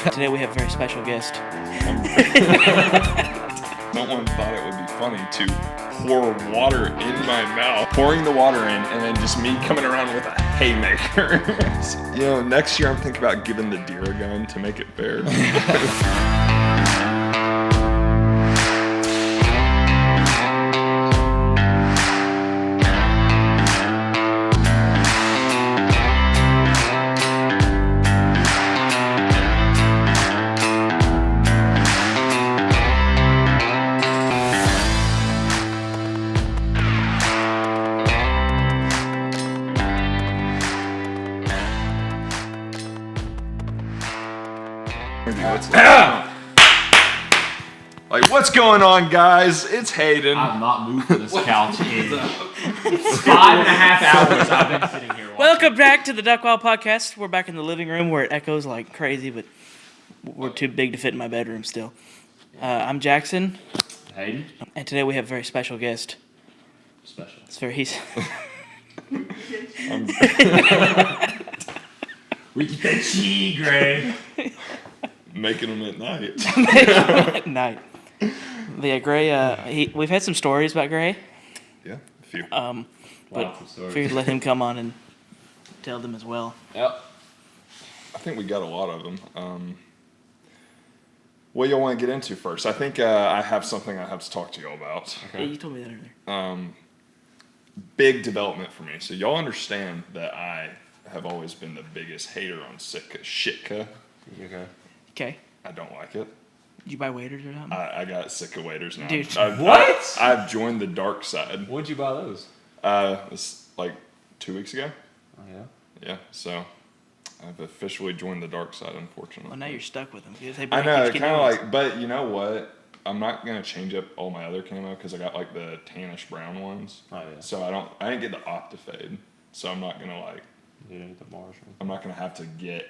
Today we have a very special guest. Someone thought it would be funny to pour water in my mouth, pouring the water in, and then just me coming around with a haymaker. Next year I'm thinking about giving the deer a gun to make it fair. What's going on, guys? It's Hayden. I've not moved from this couch in 5.5 hours. I've been sitting here. Welcome back to the Duck Wild Podcast. We're back in the living room where it echoes like crazy, but we're too big to fit in my bedroom still. I'm Jackson. Hayden. And today we have a very special guest. Special. It's very We get that cheese, Gray. Making them at night. Night. Yeah, Gray. We've had some stories about Gray. Yeah, a few. But figured let him come on and tell them as well. Yep. I think we got a lot of them. What do you want to get into first? I think I have something I have to talk to y'all about. Okay. Yeah, you told me that earlier. Big development for me. So y'all understand that I have always been the biggest hater on Shitka. Okay. I don't like it. Did you buy waders or something? I got sick of waders now. Dude, what? I've joined the dark side. When'd you buy those? It's like 2 weeks ago. Oh, yeah? Yeah, so I've officially joined the dark side, unfortunately. Well, now you're stuck with them. I know, kind of like, but you know what? I'm not going to change up all my other camo because I got like the tannish brown ones. Oh, yeah. So I didn't get the Optifade. So I'm not going to like. You didn't get the Marshall. I'm not going to have to get.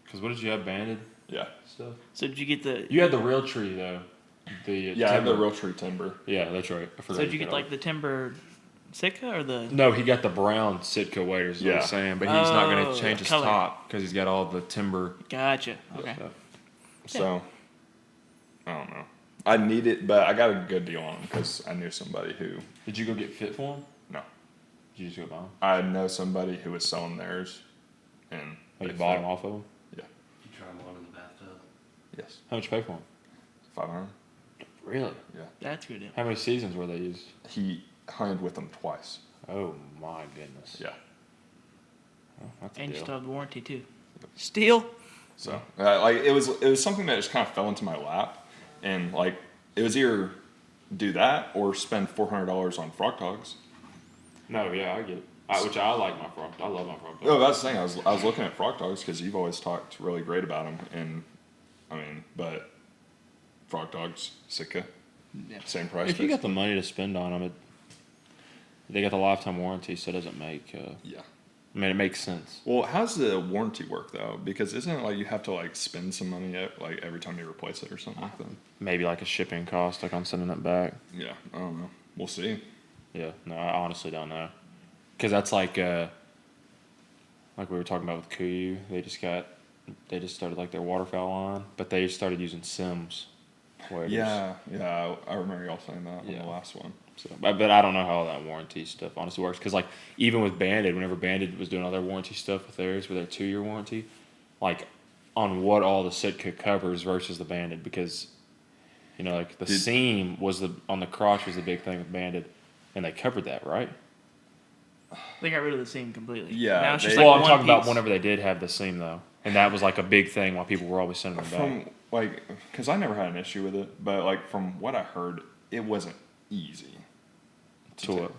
Because what did you have banded? Yeah. Stuff? So did you get the... You had the real tree, though. Yeah, I had the real tree timber. Yeah, that's right. I forgot. So did you get like the timber Sitka or the... No, he got the brown Sitka waders, is what he's saying. But he's not going to change his color. top because he's got all the timber. Gotcha. Okay. Stuff. So, I don't know. I need it, but I got a good deal on them because I knew somebody who... Did you go get fit for them? No. Did you just go buy them? I know somebody who was selling theirs, and... You bought them off of them? Yeah. You try them on in the bathtub? Yes. How much you pay for them? $500. Really? Yeah. That's good. How many seasons were they used? He hunted with them twice. Oh my goodness. Yeah. Oh, that's a And you deal. still have the warranty too. Steel? So, it was something that just kind of fell into my lap, and like it was either do that or spend $400 on frog dogs. No, yeah, I get it. Which I like my frog. I love my frog. Oh, that's the thing. I was looking at frog dogs because you've always talked really great about them, and but frog dogs, Sitka, Yeah. same price. If you got the money to spend on them, they got the lifetime warranty, so it doesn't make. Yeah. I mean, it makes sense. Well, how's the warranty work though? Because isn't it like you have to like spend some money like every time you replace it or something like that? Maybe like a shipping cost, like on sending it back. Yeah, I don't know. We'll see. Yeah, no, I honestly don't know. Because that's like we were talking about with Kuyu, they just started like their waterfowl line, but they started using Sims waders. Yeah, I remember y'all saying that on the last one. So, but I don't know how all that warranty stuff honestly works. Because like even with Banded, whenever Banded was doing all their warranty stuff with theirs, with their 2-year warranty, like on what all the Sitka covers versus the Banded, because like the seam was on the crotch was the big thing with Banded, and they covered that, right? They got rid of the seam completely. Yeah. Now it's just I'm like talking about piece. whenever they did have the seam though, and that was like a big thing while people were always sending them back. Because I never had an issue with it, but like from what I heard, it wasn't easy to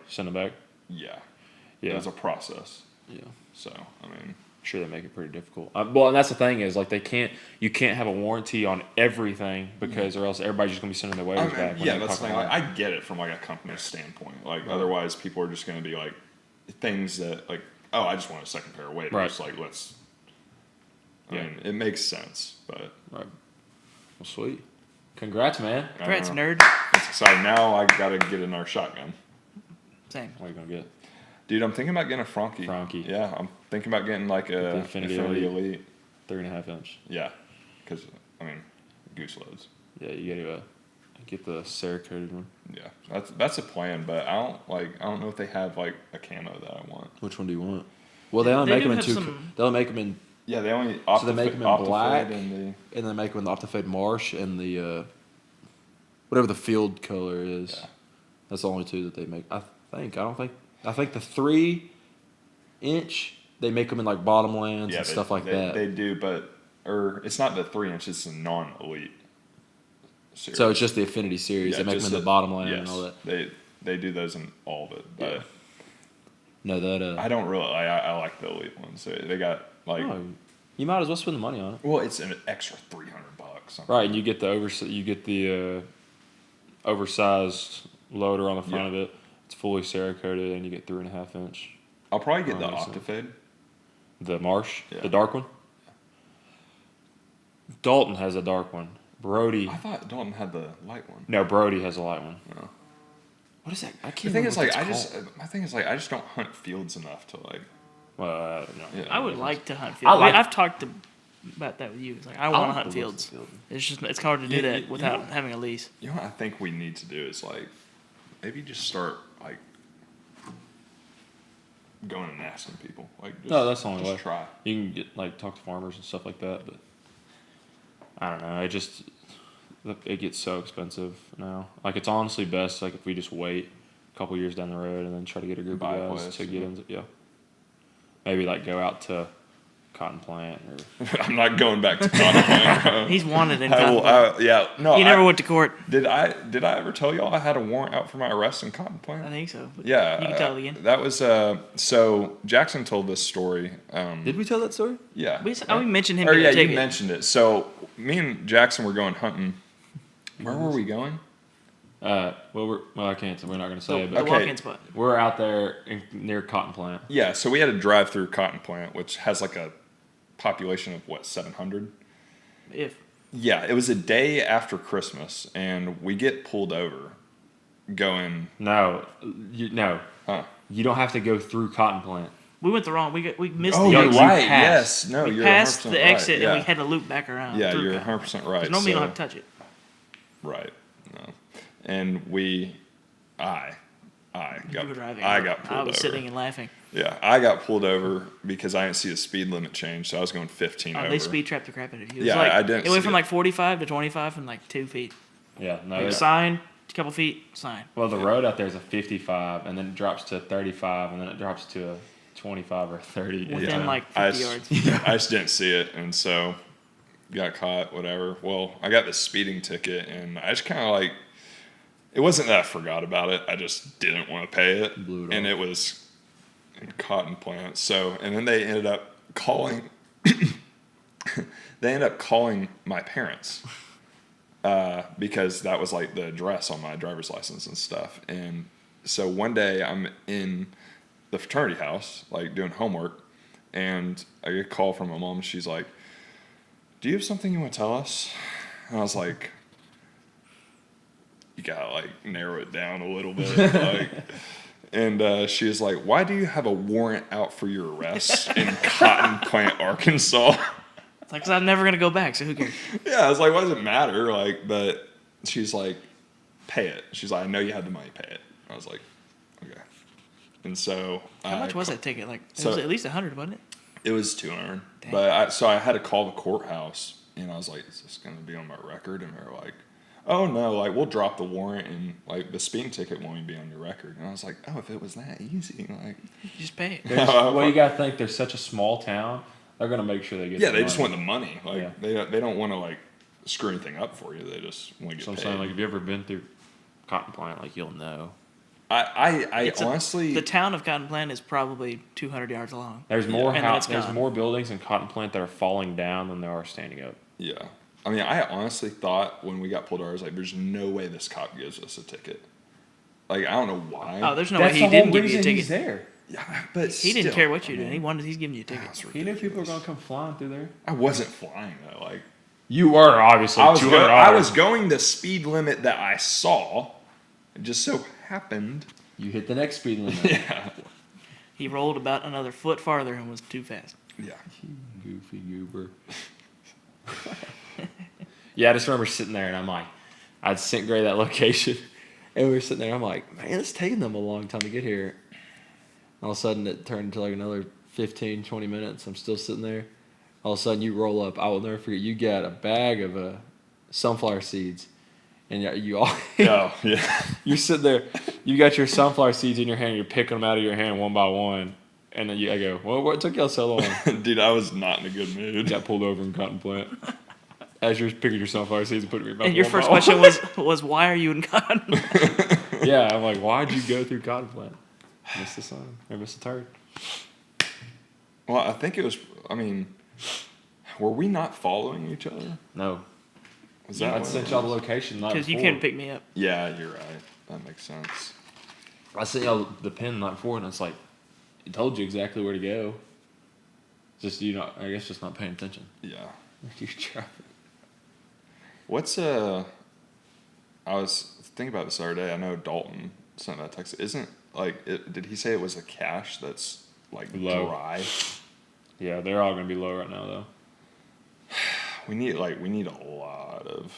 Send them back. Yeah. Yeah. It was a process. Yeah. So I'm sure they make it pretty difficult. Well, and that's the thing is like you can't have a warranty on everything because or else everybody's just gonna be sending their waders back. Yeah, that's the thing. I get it from like a company's standpoint. Like otherwise, people are just gonna be like things that like, oh, I just want a second pair of waders. Right. Like let's. I mean, it makes sense, but. Right. Well, sweet. Congrats, man. Congrats, nerd. It's exciting. Now I gotta get another shotgun. Same. What are you gonna get? Dude, I'm thinking about getting a Frankie. Frankie. Yeah, I'm thinking about getting like a Infinity Elite. 3.5 inch. Yeah. because goose loads. Yeah, you gotta get the Cerakoted one. Yeah, that's a plan, but I don't know if they have like a camo that I want. Which one do you want? Well, they only make them in two. They only make them in. Yeah, they only So they make them in black, and then they make them in the Optifade Marsh and the whatever the field color is. Yeah. That's the only two that they make. I think the 3-inch they make them in like bottomlands and stuff like that. They do, but it's not the 3-inch; it's the non-elite series. So it's just the Affinity series. They make them in the bottomland and all that. They do those in all of it, but Yeah. No, that I don't really. I like the elite ones. So they got like. Oh, you might as well spend the money on it. Well, it's an extra $300. Right, and you get the oversized loader on the front of it. It's fully Cerakoted, and you get 3.5-inch. I'll probably get the Honestly. Octafade. The Marsh, Yeah. the dark one. Dalton has a dark one. Brody. I thought Dalton had the light one. No, Brody has a light one. No. What is that? I The can't. thing remember is, what like, it's called. my thing is, like, I just don't hunt fields enough to like. Well, I don't know. Yeah. I would like to hunt fields. like- I've talked about that with you. It's like I want to like hunt the fields. field. It's hard to do You- that you without know- having a lease. You know what I think we need to do is like, maybe just start like going and asking people. Like, just, No, that's the only just way. try. You can get talk to farmers and stuff like that, but I don't know. It gets so expensive now. Like it's honestly best if we just wait a couple years down the road and then try to get a group Buy a of guys place, to get into. Yeah. Maybe go out to Cotton Plant or. I'm not going back to Cotton Plant. He's wanted in I will, Cotton. no. He never went to court. Did I ever tell y'all I had a warrant out for my arrest in Cotton Plant? I think so. But Yeah, you can tell it again. That was so Jackson told this story. Did we tell that story? Yeah, We mentioned him. Or getting yeah, a you ticket. mentioned it. So me and Jackson were going hunting. Where were we going? I can't. We're not going to say it, The but Okay. walk-in spot. we're out there near Cotton Plant. Yeah, so we had to drive through Cotton Plant, which has like a population of 700. If Yeah, it was a day after Christmas, and we get pulled over, going, No, huh? you don't have to go through Cotton Plant. we went the wrong, we missed Oh, the you're exit. right. passed. Yes, no, We you're passed 100% the exit right. Yeah, and we had to loop back around. yeah, through you're Cotton. 100% right. Normally you So- don't have to touch it. Right. No. And I You got were driving. I got pulled I was over. sitting and laughing. Yeah, I got pulled over because I didn't see the speed limit change, so I was going 15 over. They speed trapped the crap out of you. It was Yeah, I didn't It went see from it. like 45 to 25 in like 2 feet. Yeah, no. Like sign, a couple feet, sign. Well, the road out there is a 55, and then it drops to 35, and then it drops to a 25 or 30. Within Yeah. like I 50 just- yards. I just didn't see it, and so got caught. Whatever. Well, I got this speeding ticket, and I just kind of it wasn't that I forgot about it. I just didn't want to pay it, Blew it and off. it was in Cotton Plant. So, and then they ended up calling. They ended up calling my parents because that was like the address on my driver's license and stuff. And so one day I'm in the fraternity house, doing homework, and I get a call from my mom. She's like, "Do you have something you want to tell us?" And I was like, "You gotta narrow it down a little bit." And she was like, "Why do you have a warrant out for your arrest in Cotton Plant, Arkansas?" It's like, 'cause I'm never going to go back, so who cares? Yeah, I was like, "What does it matter?" But she's like, "Pay it." She's like, "I know you had the money, pay it." I was like, "Okay." And so How much was that ticket? It So- was at least 100, wasn't it? It was 200. Dang. But I had to call the courthouse, and I was like, "Is this going to be on my record?" And they were like, "Oh no, we'll drop the warrant, and the speeding ticket won't even be on your record." And I was like, "Oh, if it was that easy, You just pay it. Well, you got to think there's such a small town. They're going to make sure they get yeah, the they just money. want the money. Yeah. They don't want to screw anything up for you. They just want to get So I'm paid. saying, have you ever been through Cotton Plant? You'll know. I It's honestly, the town of Cotton Plant is probably 200 yards long. There's more And then it's there's gone. more buildings in Cotton Plant that are falling down than there are standing up. yeah. I honestly thought when we got pulled over, I was like, "There's no way this cop gives us a ticket." I don't know why. Oh, there's no way he didn't give you a ticket. there. Yeah, but He didn't still, care what you I did. mean, He's giving you a ticket. that's He knew people were ridiculous. going to come flying through there. I wasn't flying though. You were obviously I was, $200. I was going the speed limit that I saw. It just so happened. You hit the next speed limit. Yeah. He rolled about another foot farther and was too fast. Yeah. Goofy goober. Yeah, I just remember sitting there and I'm like, I'd sent Gray that location, and we were sitting there. I'm like, man, it's taking them a long time to get here. All of a sudden, it turned into like another 15, 20 minutes. I'm still sitting there. All of a sudden, you roll up. I will never forget. You got a bag of sunflower seeds, and you all. Oh, yeah. You're sitting there. You got your sunflower seeds in your hand. You're picking them out of your hand one by one, and then I go, "Well, what took y'all so long?" Dude, I was not in a good mood. Got pulled over in cotton plant. As you're picking your sunflower seeds and putting them in your mouth. And your one first by one. question was why are you in cotton? Yeah, I'm like, why'd you go through cotton plant? Missed the sun. Or missed the turd. Well, I think it was, were we not following each other? No. Was that I what sent it y'all the was? location. Because you couldn't pick me up. Yeah, you're right. That makes sense. I sent y'all the pin the night before, and it's like, it told you exactly where to go. Just I guess just not paying attention. Yeah. You traffic. What's I was thinking about this the other day. I know Dalton sent that text. Did he say it was a cache that's like Low. dry? Yeah, they're all gonna be low right now though. We need a lot of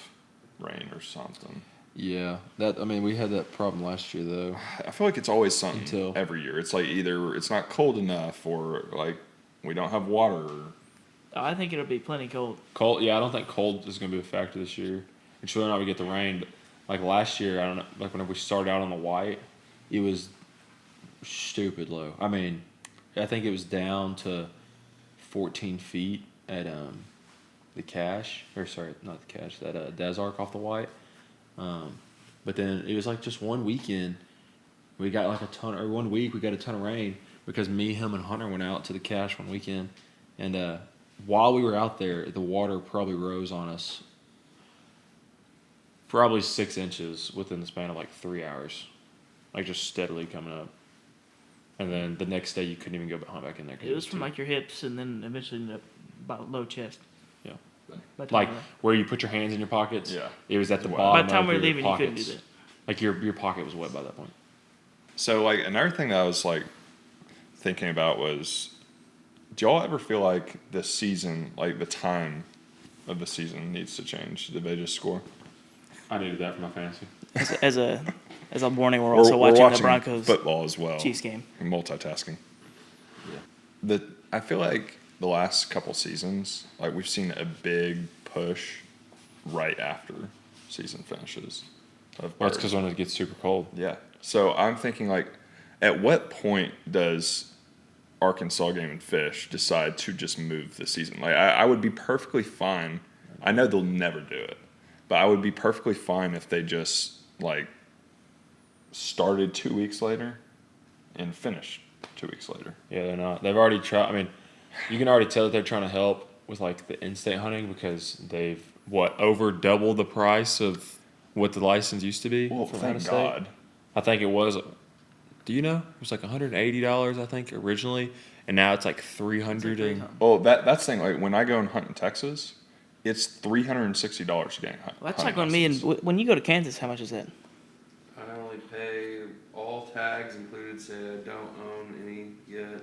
rain or something. Yeah, we had that problem last year though. I feel like it's always something every year. It's like either it's not cold enough or like we don't have water. Oh, I think it'll be plenty cold. Cold, yeah, I don't think cold is gonna be a factor this year. It's whether or not we get the rain. But like last year, I don't know. Like whenever we started out on the white, it was stupid low. I think it was down to 14 feet at the cache, or sorry, not the cache, that Desark off the white. But then it was like just one weekend, we got like one week we got a ton of rain because me, him, and Hunter went out to the cache one weekend, and while we were out there, the water probably rose on us probably 6 inches within the span of like 3 hours, like just steadily coming up. And then the next day, you couldn't even go back in there. It was from like your hips, and then eventually ended up about low chest. Yeah. Like where you put your hands in your pockets. Yeah. It was at the Wow. bottom. by the time of we were your leaving, pockets. you couldn't do that. Like your pocket was wet by that point. So like another thing that I was like thinking about was, do y'all ever feel like the season, like the time of the season needs to change? Did they just score? I needed that for my fantasy. As a morning, we're also watching the Broncos football as well. Chiefs game. Multitasking. Yeah. I feel like the last couple seasons, like we've seen a big push right after season finishes. Well, that's because when it gets super cold. Yeah. So I'm thinking like, at what point does Arkansas Game and Fish decide to just move the season? Like I would be perfectly fine. I know they'll never do it, but I would be perfectly fine if they just like started 2 weeks later and finished 2 weeks later. Yeah, they're not. They've already tried. You can already tell that they're trying to help with like the in-state hunting because they've over double the price of what the license used to be. Well, from thank out of state. God. I think it was. Do you know? It was like $180, I think, originally, and now it's like $300. And Well, that's the thing. Like when I go and hunt in Texas, it's $360 to get a hunt. Well, that's like when you go to Kansas. How much is that? I only pay all tags included. Say I don't own any yet.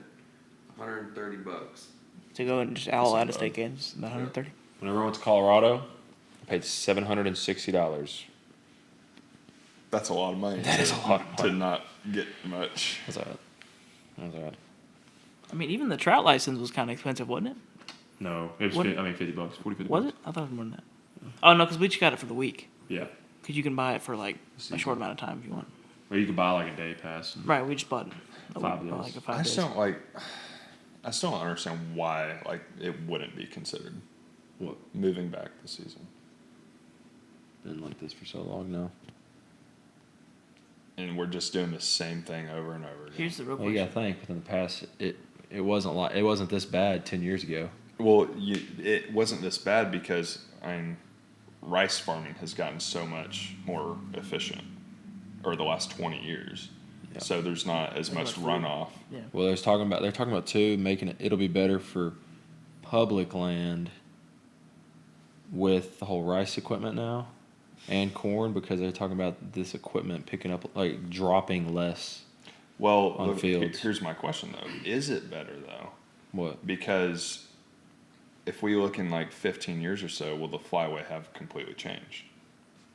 $130. To go and just all That's out not of state bad. games, about 130. Whenever I went to Colorado, I paid $760. That's a lot of money. That is a lot of money. To not get much. That's all right. I mean, even the trout license was kind of expensive, wasn't it? No, it was. What- $50, 40, $50. Was it? I thought it was more than that. Oh no, because we just got it for the week. Yeah. Because you can buy it for like a Season. short amount of time if you want. Or you could buy like a day pass. Right, we just bought 5 days. like a 5 I days. still don't understand why like it wouldn't be considered What? moving back the season. Been like this for so long now. And we're just doing the same thing over and over again. Here's the real Well, you question. gotta think. Within the past, it wasn't this bad 10 years ago. Well, it wasn't this bad because rice farming has gotten so much more efficient over the last 20 years. Yeah. So there's not as much runoff. Yeah. Well, they're talking about too making it'll be better for public land with the whole rice equipment now and corn because they're talking about this equipment picking up like dropping less. Well, On fields. here's my question though: is it better though? What? Because if we look in like 15 years or so, will the flyway have completely changed?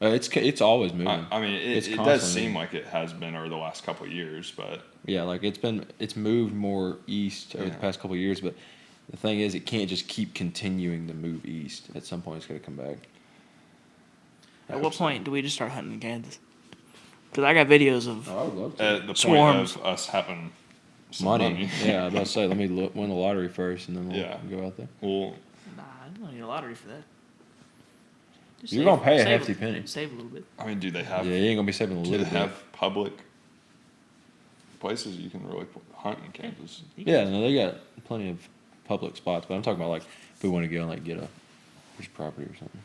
It's always moving. I mean, It's it does constantly seem moving. like it has been over the last couple of years, but Yeah, like it's moved more east over the Yeah. past couple of years, but the thing is, it can't just keep continuing to move east. At some point, it's got to come back. At what point do we just start hunting in Kansas? Because I got videos of. I would love at the Swarms. point of us having some money. Yeah, I was about to say, let me win the lottery first, and then we'll Yeah. go out there. Well, Nah, I don't need a lottery for that. Just You're save- gonna pay a save hefty penny. Save a little bit. I mean, do they Yeah, have? you ain't gonna be saving a Do little they bit. have public places you can really hunt in Kansas? Yeah, no, they got plenty of public spots, but I'm talking about like if we want to go and like get a piece of property or something.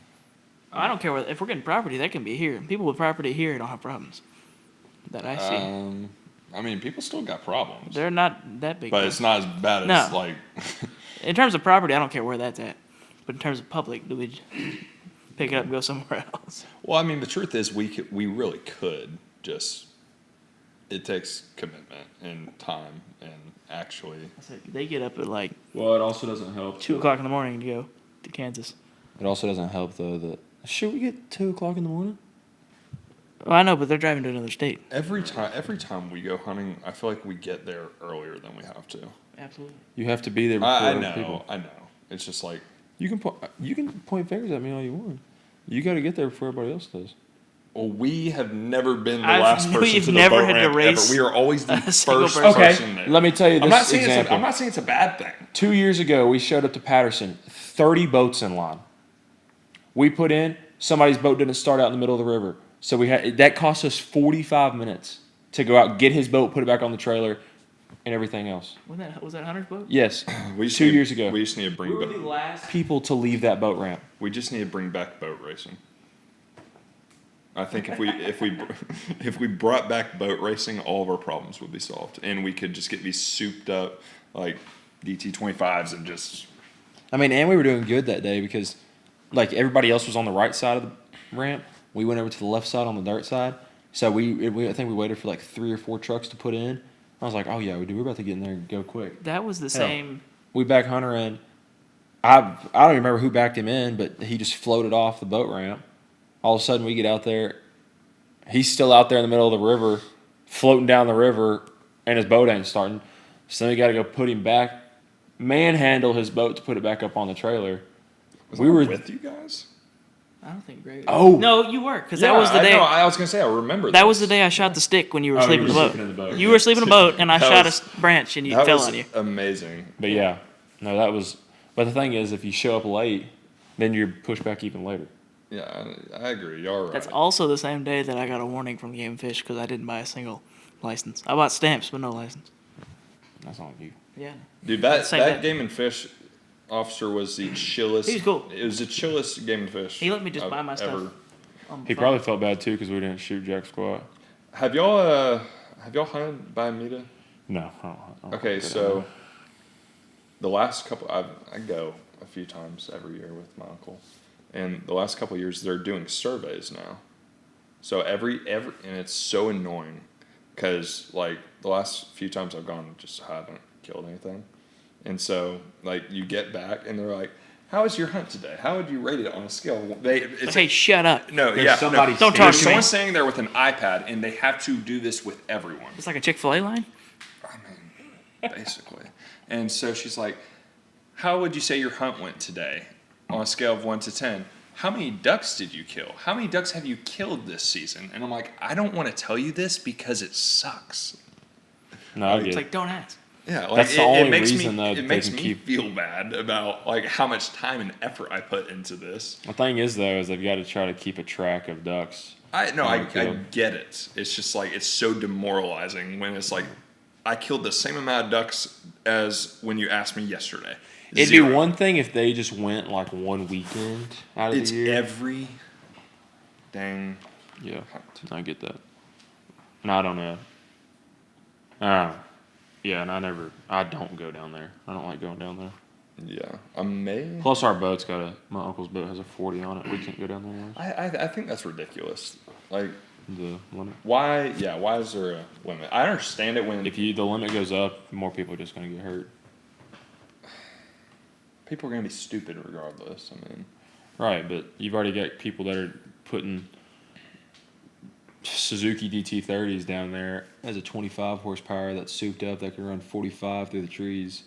I don't care if we're getting property. That can be here. People with property here don't have problems. That I see. I mean, people still got problems, They're not that big. but though. it's not as bad as No. like. In terms of property, I don't care where that's at. But in terms of public, do we pick it up and go somewhere else? Well, I mean, the truth is, we really could just. It takes commitment and time, and actually, They get up at like Well, it also doesn't help. 2:00 in the morning to go to Kansas. It also doesn't help though that should we get 2:00 in the morning? Well, I know, but they're driving to another state. every time we go hunting, I feel like we get there earlier than we have to. Absolutely. You have to be there before I other know, people. I know. It's just like, You can point fingers at me all you want. You got to get there before everybody else does. well, we have never been the I've- last person we've to the never boat had to ramp race ever. We are always the a first single person person. there. Let me tell you this I'm not saying example. I'm not saying it's a bad thing. 2 years ago, we showed up to Patterson, 30 boats in line. We put in, somebody's boat didn't start out in the middle of the river. So that cost us 45 minutes to go out, get his boat, put it back on the trailer, and everything else. Was that Hunter's boat? Yes, We just 2 need- years ago. we just need to bring back. last people to leave that boat ramp. We just need to bring back boat racing. I think if we brought back boat racing, all of our problems would be solved, and we could just get these souped up like DT25s and just. I mean, and we were doing good that day because, like, everybody else was on the right side of the ramp. We went over to the left side on the dirt side. So I think we waited for like 3 or 4 trucks to put in. I was like, oh yeah, we're about to get in there and go quick. That was the same. We back Hunter in. I don't even remember who backed him in, but he just floated off the boat ramp. All of a sudden, we get out there. He's still out there in the middle of the river, floating down the river, and his boat ain't starting. So then we got to go put him back, manhandle his boat to put it back up on the trailer. Was We I were- with you guys. I don't think Greg. Oh. No, you were, because that was the I day. know, I was gonna say I remember. That was the day I shot the stick when you were Oh, sleeping you in were the boat. sleeping in the boat. You were sleeping in a boat, and I That shot was- a branch, and you That fell was on you. amazing. But yeah, no, that was. But the thing is, if you show up late, then you're pushed back even later. Yeah, I agree. Y'all right. That's also the same day that I got a warning from Game and Fish because I didn't buy a single license. I bought stamps, but no license. That's on you. Yeah. Dude, that Same day. Game and Fish officer was the chillest. He was cool. It was the chillest Game and Fish. He let me just I've buy my stuff. ever- On the He phone. probably felt bad too because we didn't shoot jack squat. Have y'all hunted by Amita? No. I don't Okay, get so it. the last couple, I go a few times every year with my uncle, and the last couple of years they're doing surveys now. So every and it's so annoying because like the last few times I've gone, just haven't killed anything, and so like you get back and they're like, "How was your hunt today? How would you rate it on a scale?" It's Hey, shut up. no, There's yeah, somebody- no. Don't talk There's to me. someone standing there with an iPad, and they have to do this with everyone. It's like a Chick-fil-A line. I mean, basically. And so she's like, "How would you say your hunt went today on a scale of 1 to 10? How many ducks did you kill? How many ducks have you killed this season?" And I'm like, "I don't want to tell you this because it sucks." No, I It's get It's it. like, don't ask. Yeah, like That's the it only makes reason, me though, it that makes they can me keep- feel bad about like how much time and effort I put into this. The thing is, though, is they've got to try to keep a track of ducks. I Okay. get it. It's just like it's so demoralizing when it's like I killed the same amount of ducks as when you asked me yesterday. It'd Zero. be one thing if they just went like one weekend out of It's the year. every dang Yeah, hunt. I get that. No, I don't know. Yeah, and I don't go down there. I don't like going down there. Yeah, I may. Plus, our boat's my uncle's boat has a 40 on it. We can't go down there. Anymore. I think that's ridiculous. Like, The limit. why? Yeah, why is there a limit? I understand it when If the limit goes up, more people are just going to get hurt. People are gonna be stupid regardless. I mean, Right, but you've already got people that are putting Suzuki DT30s down there as a 25 horsepower that's souped up that can run 45 through the trees.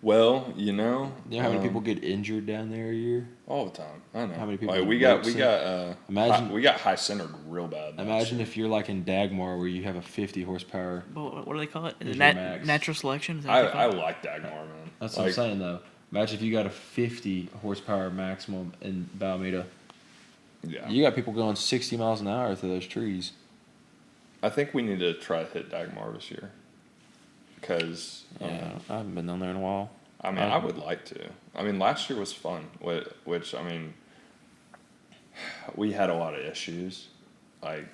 well, You know how many people get injured down there a year? all the time. I know. How many people Like, get we got Imagine- we got high centered real bad. last Imagine year. if you're like in Dagmar where you have a 50 horsepower. What do they call it? Here's your max. Natural selection? Is that what they I call it? like Dagmar, man. That's what I'm saying though. Imagine if you got a 50 horsepower maximum in Balmeda. Yeah, You got people going 60 miles an hour through those trees. I think we need to try to hit Dagmar this year. Because Yeah, I haven't been down there in a while. I mean, I would like to. I mean, last year was fun, which I mean, we had a lot of issues, like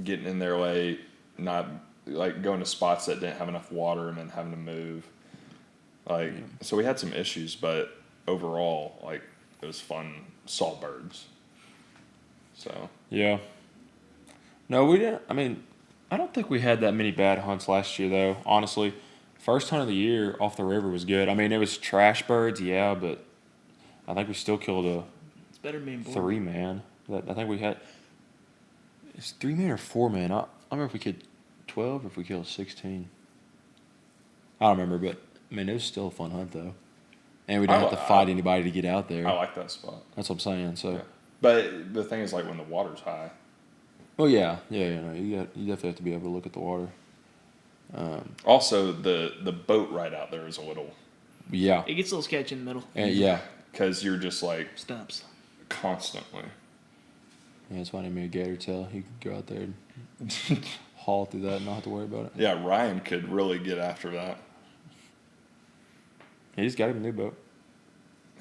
getting in there late, not like going to spots that didn't have enough water, and then having to move. Like, so we had some issues, but overall, like, it was fun. Saw birds. So Yeah. No, we didn't. I mean, I don't think we had that many bad hunts last year, though. Honestly, first hunt of the year off the river was good. I mean, it was trash birds, yeah, but I think we still killed a It's better than being bored. 3-man. I think we had. It's 3-man or 4-man. I don't remember if we killed 12 or if we killed 16. I don't remember, but I mean, it was still a fun hunt though, and we didn't have to fight anybody to get out there. I like that spot. That's what I'm saying. So. Yeah. But the thing is, like, when the water's high. Well, yeah, no, you definitely have to be able to look at the water. Also, the boat ride out there is a little. Yeah, It gets a little sketchy in the middle. and yeah, Because you're just like Stumps. constantly. yeah. That's why I need me a gator tail. He could go out there and haul through that and not have to worry about it. Yeah, Ryan could really get after that. He's got him a new boat.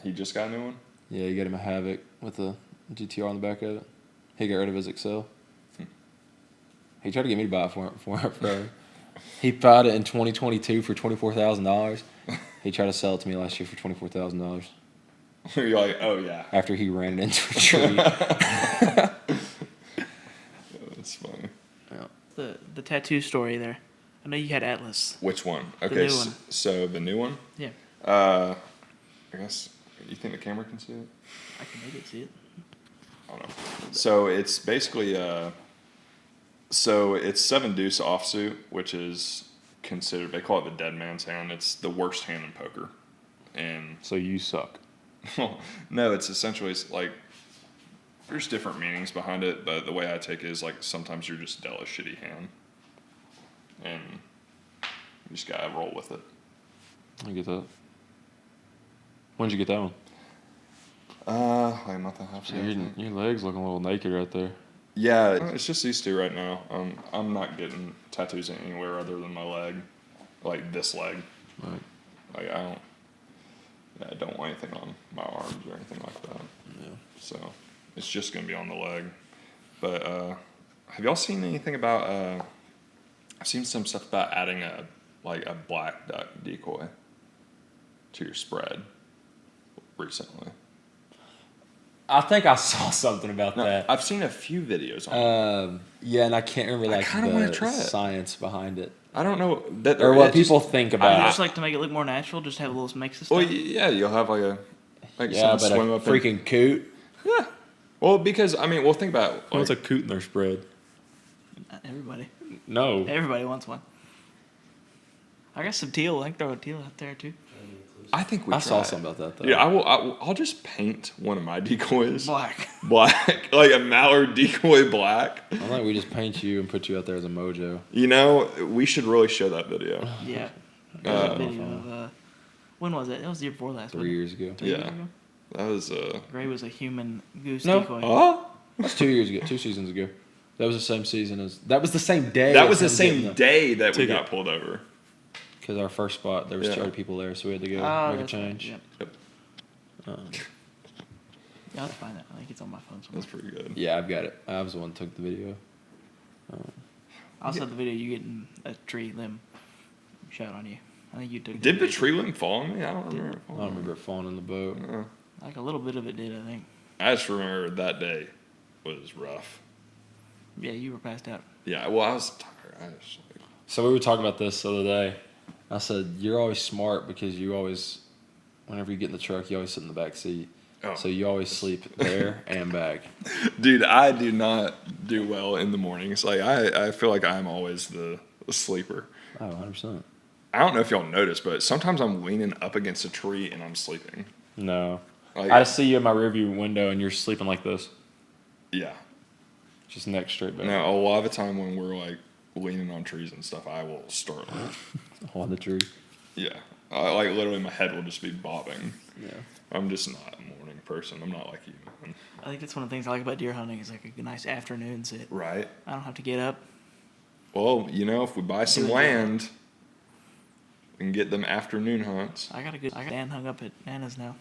He just got a new one. Yeah, he got him a Havoc with a GTR on the back of it. He got rid of his Excel. He tried to get me to buy it for him forever. He bought it in 2022 for $24,000. He tried to sell it to me last year for $24,000 You're like, oh yeah, after he ran it into a tree. that's funny. The tattoo story there. I know you had Atlas. Which one? The Okay, new one. so the new one. Yeah. I guess you think the camera can see it. I can maybe see it. I don't know. So it's basically so it's 7 deuce offsuit, which is considered, they call it the dead man's hand. It's the worst hand in poker. And So you suck. no, it's essentially like there's different meanings behind it, but the way I take it is like sometimes you're just dealt a shitty hand, and you just gotta roll with it. I get that. When'd you get that one? Like a month and a half So ago. I your, think. your legs looking a little naked right there. Yeah, it's just these two right now. I'm not getting tattoos anywhere other than my leg, like this leg. Right. Like I don't want anything on my arms or anything like that. Yeah. So it's just gonna be on the leg. But have y'all seen anything about? I've seen some stuff about adding a black duck decoy to your spread recently. I think I saw something about No, that. I've seen a few videos on it. Yeah, and I can't remember like kinda wanna the try it. science behind it I don't know that or what it just- people think I about just it. like to make it look more natural, just have a little mix of Well, stuff. yeah, you'll have like Yeah, but a swim up freaking coot. yeah. Well, because I mean, well, think about it. What's a coot in their spread? Everybody. No. Everybody wants one. I got some teal. I can throw a teal out there too. I think we. I saw try it. something about that though. Yeah, I'll just paint one of my decoys Black. black, like a mallard decoy black. I think we just paint you and put you out there as a mojo. You know, we should really show that video. Yeah. There's a video of, when was it? It was the year before last. 3 wasn't it? years ago. 3 years Yeah. ago? That was Gray was a human goose No. decoy. Oh, That's 2 years ago. 2 seasons ago. That was the same season as. That was the same day. that was the same day that we ticket. got pulled over. Because our first spot, there was Yeah. 2 people there, so we had to go Oh, make a that's right, change. Yep. Yep. Yeah, I'll have to find that. I think it's on my phone somewhere. That's pretty good. Yeah, I've got it. I was the one that took the video. I also have the video you getting a tree limb shot on you. I think you took Did the video. tree limb fall on me? I don't remember. it I falling don't on me. remember it falling in the boat. Like a little bit of it did, I think. I just remember that day was rough. Yeah, you were passed out. Yeah, well, I was tired. I was like, So we were talking about this the other day. I said, you're always smart because you always whenever you get in the truck, you always sit in the back seat. Oh. So you always sleep there and back. Dude, I do not do well in the mornings. Like, I feel like I'm always the sleeper. Oh, 100%. I don't know if y'all notice, but sometimes I'm leaning up against a tree and I'm sleeping. No. Like, I see you in my rearview window and you're sleeping like this. Yeah. Just neck straight back. No, a lot of the time when we're, like, leaning on trees and stuff, I will start. On the tree. Yeah. Like, literally, my head will just be bobbing. Yeah. I'm just not a morning person. I'm not like you, man. I think that's one of the things I like about deer hunting is like a nice afternoon sit. Right. I don't have to get up. Well, if we buy some Do it. land, we can get them afternoon hunts. I got Dan hung up at Nana's now.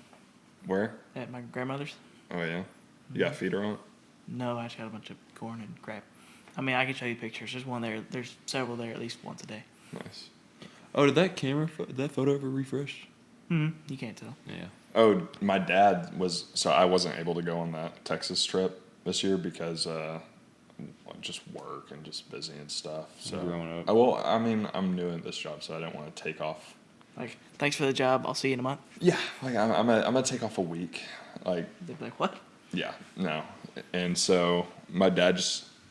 Where? At my grandmother's. Oh, yeah? You got a feeder on it? No, I just got a bunch of corn and crap. I mean, I can show you pictures. There's one there. There's several there at least once a day. Nice. Oh, did that photo ever refresh? You can't tell. Yeah. Oh, my dad so I wasn't able to go on that Texas trip this year because just work and just busy and stuff. So Growing up. Well, I mean, I'm new at this job, so I didn't want to take off. Like, thanks for the job. I'll see you in a month. Yeah, like I'm gonna take off a week. Like, They'd be like, what? yeah, no. And so my dad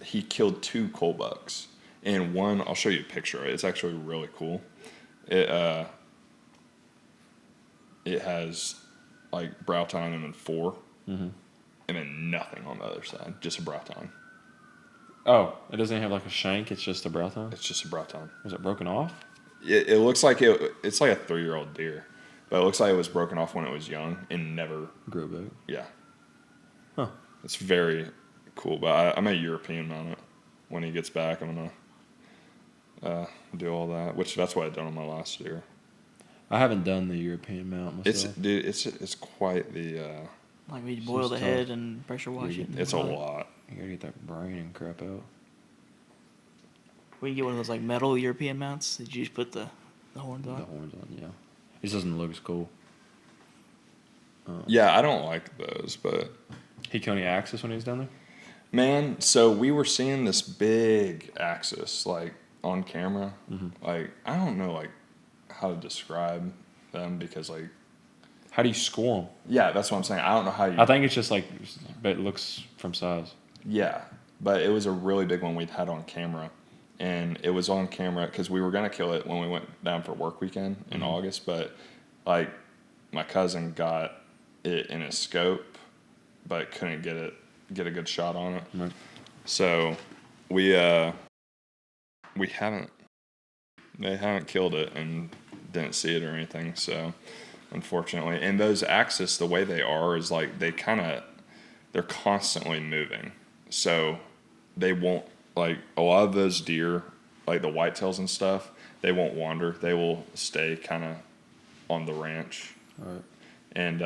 he killed 2 coal bucks, and one I'll show you a picture of it. It's actually really cool. It has like brow tine and then 4, and then nothing on the other side, just a brow tine. Oh, it doesn't have like a shank. It's just a brow tine. It's just a brow tine. Was it broken off? It looks like it's like a 3-year-old deer, but it looks like it was broken off when it was young and never Grow back. Yeah. Huh. It's very cool, but I'm a European on it. When he gets back, I'm gonna do all that, which that's what I done on my last deer. I haven't done the European mount myself. It's quite the. Like, we boil the tough. head and pressure wash it. It's a lot. You gotta get that brain and crap out. We can get one of those like metal European mounts that you just put the horns The on. horns on, yeah. It just doesn't look as cool. Yeah, I don't like those, but He killed any axis when he was down there? man, so we were seeing this big axis like on camera. Like, I don't know like how to describe them because like. How do you score them? Yeah, that's what I'm saying. I don't know how you. I think it's just like, but it looks from size. Yeah, but it was a really big one we'd had on camera. And it was on camera because we were going to kill it when we went down for work weekend in August. But, like, my cousin got it in his scope, but couldn't get a good shot on it. Right. So, they haven't killed it and didn't see it or anything. So, unfortunately. And those axis, the way they are is like they're constantly moving. So they won't, like a lot of those deer, like the whitetails and stuff, they won't wander. They will stay kind of on the ranch. Right. And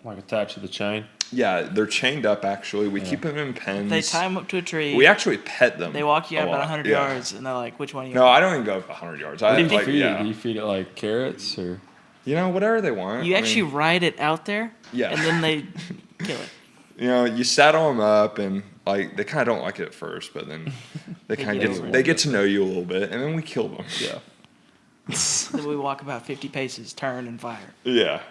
Like attached to the chain? yeah, they're chained up actually. We keep them in pens. They tie them up to a tree. We actually pet them. They walk you a out about lot. 100 Yeah. yards, and they're like, which one are you? No, I don't even go up 100 yards. What do you like, feed yeah. it? Do you feed it like carrots or? Whatever they want. You I actually mean, ride it out there, Yeah. and then they kill it. you saddle them up and like they kind of don't like it at first, but then they kind get of over it. they get to know you a little bit, and then we kill them. Yeah. Then we walk about 50 paces, turn, and fire. Yeah,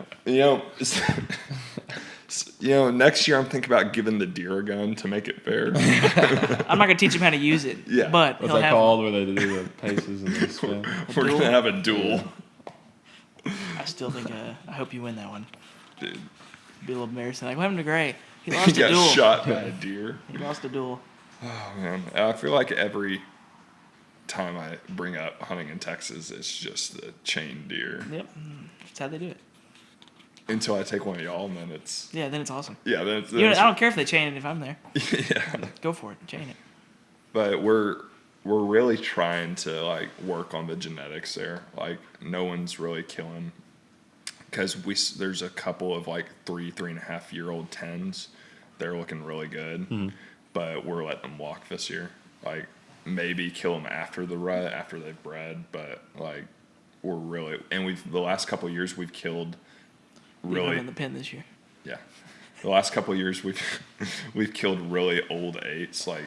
next year I'm thinking about giving the deer a gun to make it fair. I'm not gonna teach him how to use it. Yeah. But What's he'll that have called where they do the paces and the spin? We're duel? gonna have a duel, I still think. I hope you win that one. dude. Be a little embarrassing. Like, what happened to Gray? He He lost a got duel. shot by a deer. He lost a duel. Oh man, I feel like every time I bring up hunting in Texas, it's just the chained deer. Yep. That's how they do it. Until I take one of y'all, and then it's Yeah, then it's awesome. yeah, then it's, I don't care if they chain it if I'm there. yeah. Go for it. Chain it. But we're really trying to like work on the genetics there. Like no one's really killing because there's a couple of like 3.5 year old tens. They're looking really good, but we're letting them walk this year. Like maybe kill them after the rut after they've bred, but like we're really and the last couple of years we've killed Leave really him in the pen this year. yeah. The last couple of years we've killed really old eights. Like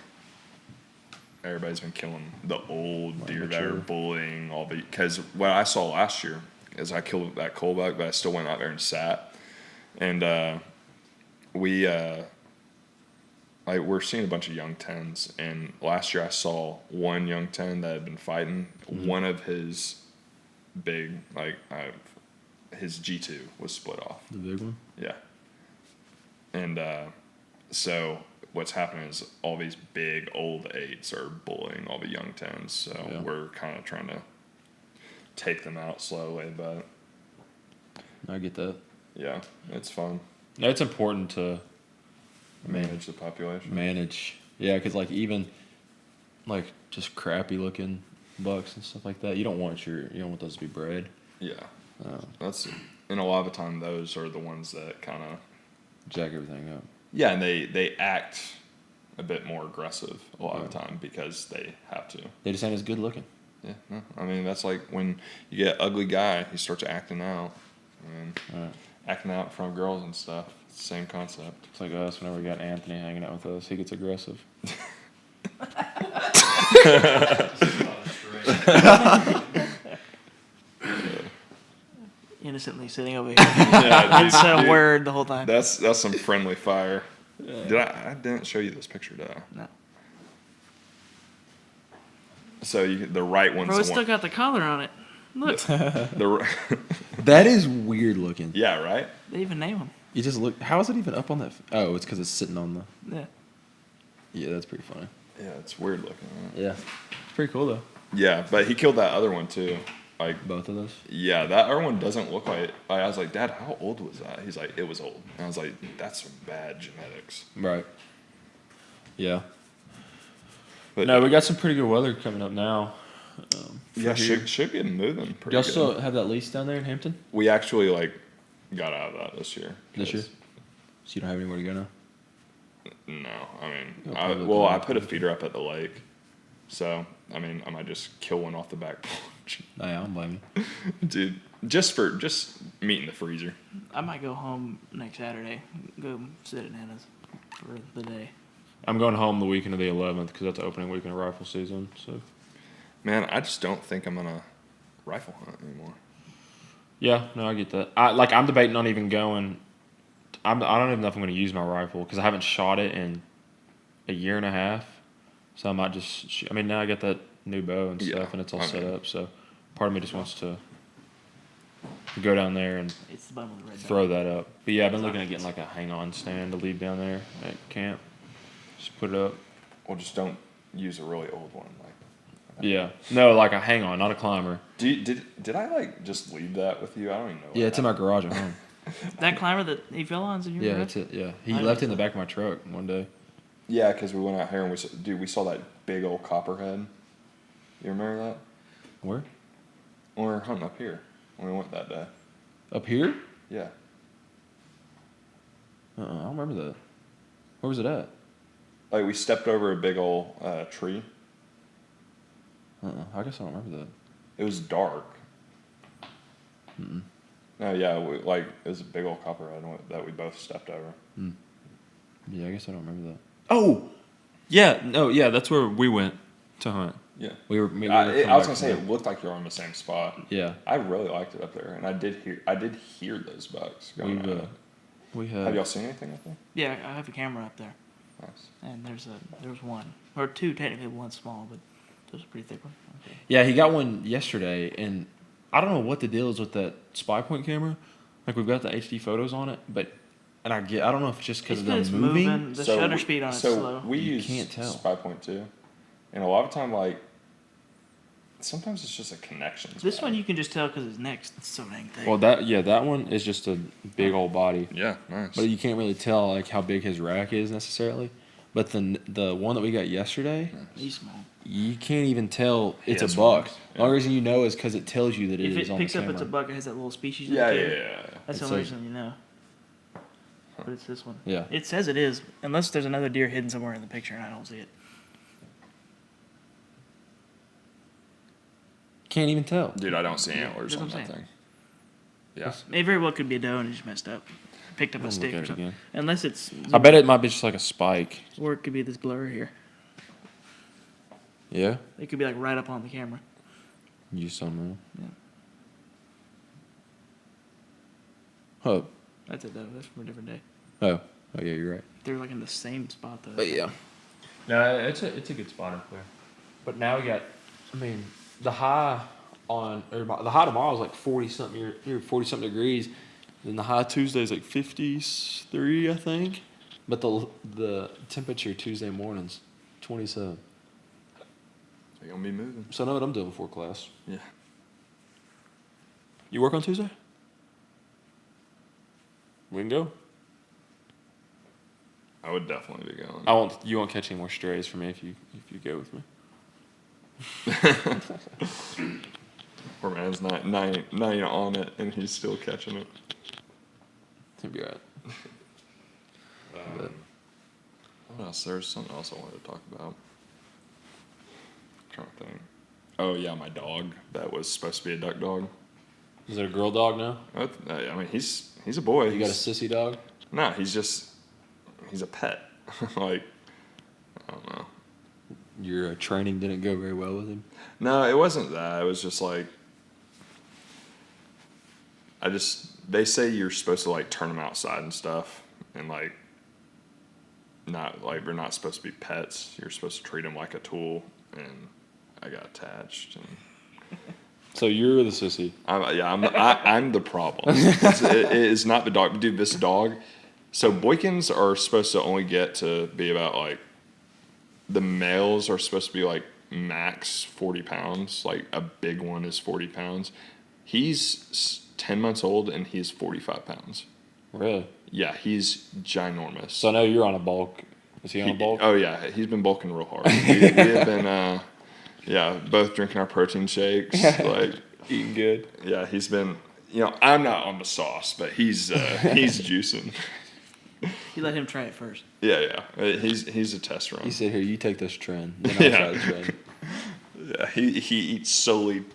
everybody's been killing the old deer that are mature. bullying all the because what I saw last year as I killed that coal buck, but I still went out there and sat. And we're seeing a bunch of young 10s. And last year I saw one young 10 that had been fighting. One of his big, his G2 was split off. The big one? Yeah. And so what's happening is all these big old 8s are bullying all the young 10s. So we're kind of trying to take them out slowly, but I get that. yeah, it's fun. No, it's important to Manage the population. Yeah, because like even like just crappy looking bucks and stuff like that, you don't want those to be bred. Yeah. And a lot of the time those are the ones that kind of jack everything up. Yeah, and they act a bit more aggressive a lot of the time because they have to. They just ain't as good looking. Yeah, no. I mean, that's like when you get an ugly guy, he starts acting out. And acting out in front of girls and stuff. It's the same concept. It's like us whenever we got Anthony hanging out with us. He gets aggressive. Innocently sitting over here. Yeah, It's a word the whole time. That's some friendly fire. I didn't show you this picture, did I? No. So the right one's Bro, the it's still one. got the collar on it. Look, That is weird looking. Yeah, right? they even name him. You just look. How is it even up on that? Oh, it's because it's sitting on the. Yeah. Yeah, that's pretty funny. Yeah, it's weird looking. Yeah, it's pretty cool though. Yeah, but he killed that other one too. Like Both of those. yeah, that other one doesn't look like. I was like, Dad, how old was that? He's like, it was old. And I was like, that's some bad genetics. Right. Yeah. But No, we got some pretty good weather coming up now. yeah, should be moving pretty Y'all good. still have that lease down there in Hampton? We actually got out of that this year. This year? So you don't have anywhere to go now? No, I mean, You'll I probably put a feeder up at the lake, so I mean, I might just kill one off the back porch. Oh, yeah, I don't blame you. Dude, just meat in the freezer. I might go home next Saturday. Go sit at Nana's for the day. I'm going home the weekend of the 11th because that's the opening weekend of rifle season. So. Man, I just don't think I'm gonna rifle hunt anymore. Yeah, no, I get that. I'm debating on even going. I don't even know if I'm going to use my rifle because I haven't shot it in a year and a half. So I might just. Now I got that new bow and stuff, and it's all set up. So part of me just wants to go down there and It's the bun with the red throw that up. But yeah, I've been looking at getting like a hang-on stand to leave down there at camp. Just put it up. Well, just don't use a really old one. Yeah, no, like a hang-on, not a climber. Did I just leave that with you? I don't even know. Yeah, it's in my garage at home. That climber that he fell on is in your Yeah, garage? that's it. Yeah, he I left it in know the back of my truck one day. Yeah, because we went out here and we saw that big old copperhead. You remember that? Where? When we were hunting up here when we went that day. Up here? Yeah. I don't remember that. Where was it at? Like we stepped over a big old tree. I guess I don't remember that. It was dark. Mm-mm. No, yeah, it was a big old copperhead that we both stepped over. Yeah, I guess I don't remember that. Oh, yeah, no, yeah, that's where we went to hunt. Yeah. We were I was gonna say it looked like you were on the same spot. Yeah. I really liked it up there, and I did hear those bucks going on. We had. Have y'all seen anything up there? Yeah, I have a camera up there. Nice. And there's one. Or two, technically. One's small, but those are pretty thick one. Okay. Yeah, he got one yesterday, and I don't know what the deal is with that spy point camera. Like we've got the HD photos on it, I don't know if it's just because It's of 'cause them it's moving. moving. The shutter speed on it's slow. We You use can't tell. Spy Point too, and a lot of time sometimes it's just a connection. This one you can just tell because his neck's so dang thick. Well, that one is just a big old body, Yeah, nice. but you can't really tell like how big his rack is necessarily. But the one that we got yesterday, He's small. you can't even tell it's has a buck. horns, The only reason you know is because it tells you that If it is it on picks the up camera. it's a buck, it has that little species yeah. indicator. That's the It's only like- reason you know. But it's this one. Yeah. It says it is, unless there's another deer hidden somewhere in the picture and I don't see it. Can't even tell. Dude, I don't see antlers That's on what I'm that saying. thing. Yeah. It very well could be a doe and it just messed up. Picked up I'll a look stick at or it something. again. Unless it's. I bet it might be just like a spike. Or it could be this blur here. Yeah. It could be like right up on the camera. You just don't know. Yeah. Oh. That's it though. That's from a different day. Oh. Oh yeah, you're right. They're like in the same spot though. But yeah. No, it's a good spot up there. But now we got, I mean, the high tomorrow is like 40-something, 40-something degrees. Then the high Tuesday is like 53, I think. But the temperature Tuesday morning's 27. They're gonna be moving. So I know what I'm doing before class. Yeah. You work on Tuesday? We can go. I would definitely be going. You won't catch any more strays from me if you go with me. Poor man's not even on it, and he's still catching it. He'll be all right. What else? There's something else I wanted to talk about. I'm trying to think. Oh yeah, my dog that was supposed to be a duck dog. Is it a girl dog now? I mean, he's a boy. You got a sissy dog? No, he's a pet. Like, I don't know. Your training didn't go very well with him? No, it wasn't that. It was just like, they say you're supposed to like turn them outside and stuff, and like, not like they're not supposed to be pets. You're supposed to treat them like a tool, and I got attached. And So you're the sissy. I'm the problem. It is not the dog. Dude, this dog. So Boykins are supposed to only get to be about like, the males are supposed to be like max 40 pounds. Like a big one is 40 pounds. He's 10 months old and he's 45 pounds. Really? Yeah, he's ginormous. So I know you're on a bulk. Is he on a bulk? Oh yeah, he's been bulking real hard. we have been, both drinking our protein shakes, like Eating good. Yeah, he's been. I'm not on the sauce, but he's juicing. You let him try it first. Yeah. He's a test run. He said, "Here, you take this trend." Then I'll try the trend. Yeah, he eats solely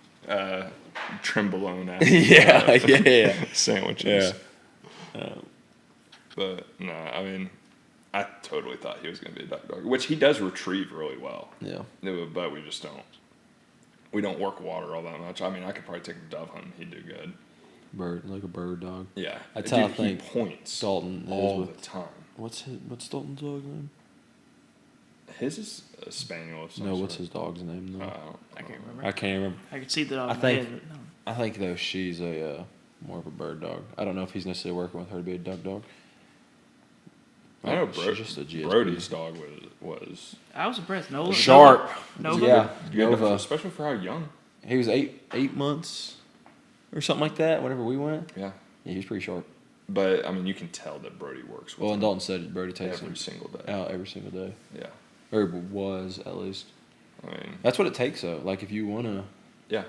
Trembolone after sandwiches. Yeah. But no, I mean, I totally thought he was going to be a duck dog, which he does retrieve really well. Yeah. But we just don't. We don't work water all that much. I mean, I could probably take a dove hunting. He'd do good. Like a bird dog. Yeah. That's how I He think points Dalton all is the time. What's Dalton's dog's name? His is a spaniel of some No, sort. what's his dog's name though? I can't remember. I can't remember. I could see the dog. I in my think- head, but no. I think though she's a more of a bird dog. I don't know if he's necessarily working with her to be a duck dog. I know She's just a GSP. Brody's dog was I was impressed. Nova. Sharp. Nova. Yeah, good enough, Nova. especially for how young. He was eight months or something like that. Whenever we went, Yeah. he was pretty sharp. But I mean, you can tell that Brody works with Well, him and Dalton said Brody takes every him single day. out every single day, Yeah. or was at least. I mean, That's what it takes though. Like if you want to yeah.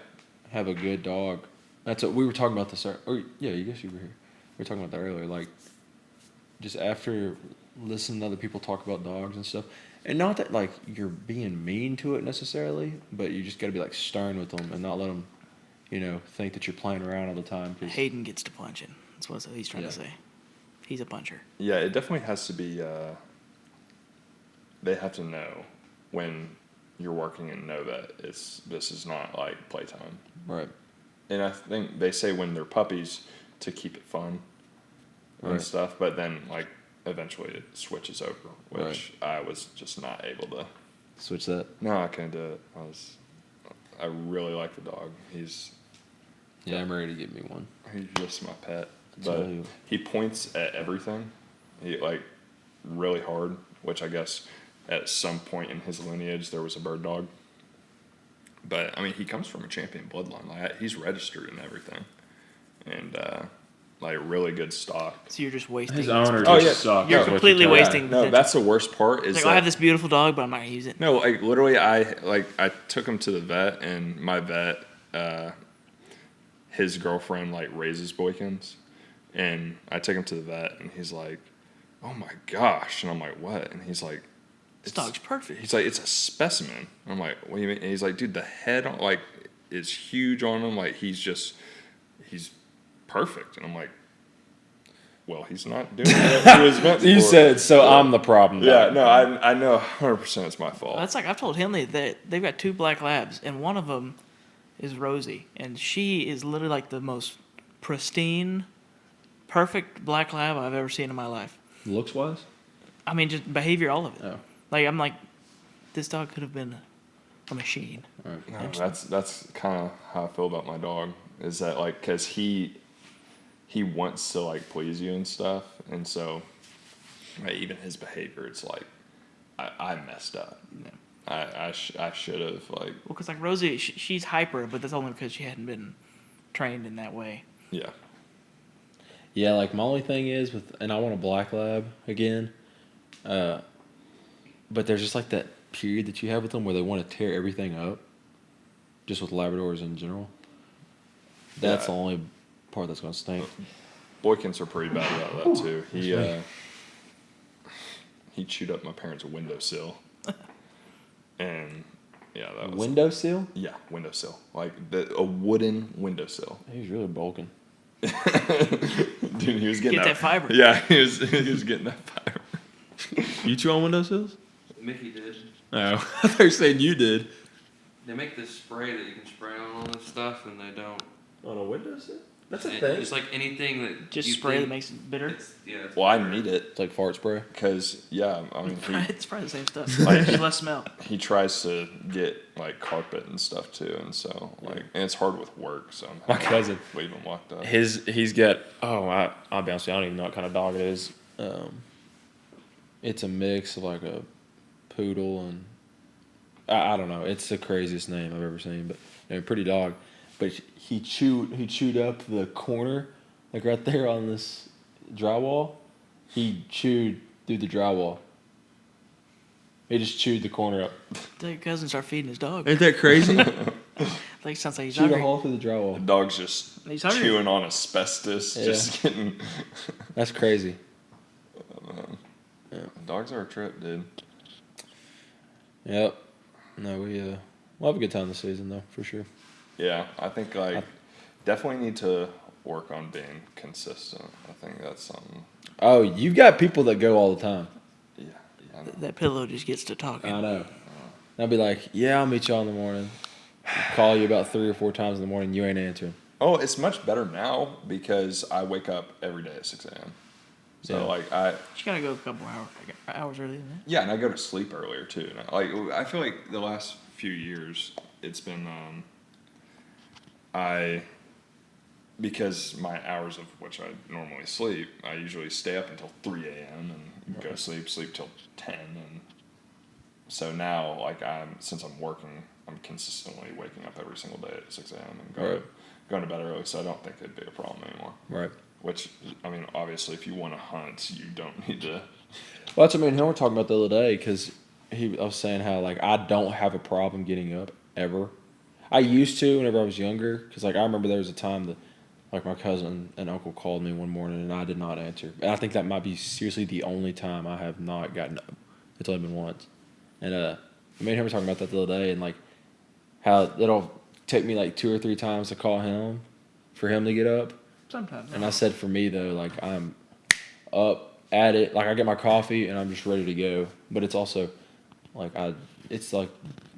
have a good dog, that's what we were talking about this. Or yeah, I guess you were here. We were talking about that earlier. Like just after listening to other people talk about dogs and stuff, and not that like you're being mean to it necessarily, but you just got to be like stern with them and not let them, think that you're playing around all the time. 'Cause Hayden gets to punching. That's what he's trying Yeah. to say. He's a puncher. Yeah, it definitely has to be. They have to know when you're working and know that this is not like playtime. Right. And I think they say when they're puppies to keep it fun and Right. stuff, but then like eventually it switches over, which I was just not able to. Switch that. No, I couldn't do it. I really like the dog. He's I'm ready to get me one. just my pet. Tell But you. he points at everything. He like really hard, which I guess at some point in his lineage there was a bird dog. But I mean, he comes from a champion bloodline. Like he's registered and everything, and like really good stock. So you're just wasting. His owner Oh, just yeah. sucks. You're is what completely telling me. wasting- No, that's the worst part. Is It's like, that I have this beautiful dog, but I'm not gonna use it. no, like literally, I took him to the vet, and my vet, his girlfriend like raises Boykins, and I took him to the vet, and he's like, "Oh my gosh," and I'm like, "What?" And he's like, This dog's perfect. He's like, "It's a specimen." I'm like, "What do you mean?" And he's like, "Dude, the head like is huge on him. Like he's perfect." And I'm like, "Well, he's not doing what he was meant for." You said so. I'm the problem. Yeah, dog. no, I know 100% it's my fault. That's like I've told Henley that they've got 2 black labs, and one of them is Rosie, and she is literally like the most pristine, perfect black lab I've ever seen in my life. Looks wise? I mean, just behavior, all of it. Oh. Like, I'm like, this dog could have been a machine. All right. No, that's kind of how I feel about my dog. Is that like because he wants to like please you and stuff, and so like, even his behavior, it's like I messed up. Yeah. I should have like Well, because like Rosie, she's hyper, but that's only because she hadn't been trained in that way. yeah. Yeah, like my only thing is and I want a black lab again, but there's just like that period that you have with them where they want to tear everything up, just with Labradors in general. That's Yeah. the only part that's going to stink. Boykins are pretty bad about that too. He chewed up my parents' windowsill, and yeah, that was Windowsill? yeah, windowsill, like a wooden windowsill. He was really bulking. Dude, he was getting Get that fiber. Yeah, he was getting that fiber. You chew on windowsills? Mickey did. No, I thought you were saying you did. They make this spray that you can spray on all this stuff, and they don't. On a windowsill? That's It's like anything that Just you spray that think makes it bitter. It's, yeah. It's Well, I bitter. need it It's like fart spray. because yeah, I mean It's probably the same stuff. Like- Just less smell. he tries to get like carpet and stuff too, and so like and it's hard with work, so I'm My having to cousin. leave him locked up. He's got I'll be honest with you, I don't even know what kind of dog it is. It's a mix of like a poodle and I don't know. It's the craziest name I've ever seen, but pretty dog. But he chewed up the corner, like right there on this drywall. He chewed through the drywall. He just chewed the corner up. Tell your cousin start feeding his dog. Ain't that crazy? Like sounds like he's Chewed a hungry. hole through the The drywall. dog's just He's hungry. chewing on asbestos, Yeah. just getting. That's crazy. Dogs are a trip, dude. Yep. No, we'll have a good time this season though, for sure. Yeah, I think like definitely need to work on being consistent. I think that's something. Oh, you've got people that go all the time. Yeah, I know. That pillow just gets to talking. I know. I'll be like, yeah, I'll meet y'all in the morning. Call you about 3 or 4 times in the morning. You ain't answering. Oh, it's much better now because I wake up every day at 6 a.m. So Yeah. like You gotta go a couple hours earlier than that. yeah, and I go to sleep earlier too. And I feel like the last few years it's been because my hours of which I normally sleep, I usually stay up until 3 a.m. and go to sleep till 10. And so now, like since I'm working, I'm consistently waking up every single day at 6 a.m. and going to bed early. So I don't think it'd be a problem anymore. Right. Which, I mean, obviously, if you want to hunt, you don't need to. Well, that's what me and him were talking about the other day because I was saying how, like, I don't have a problem getting up ever. I used to whenever I was younger because, like, I remember there was a time that, like, my cousin and uncle called me one morning and I did not answer. And I think that might be seriously the only time I have not gotten up. It's only been once. And me and him were talking about that the other day and, like, how it'll take me, like, 2 or 3 times to call him for him to get up. Sometimes. And I said for me though, like I'm up at it, like I get my coffee and I'm just ready to go. But it's also like it's like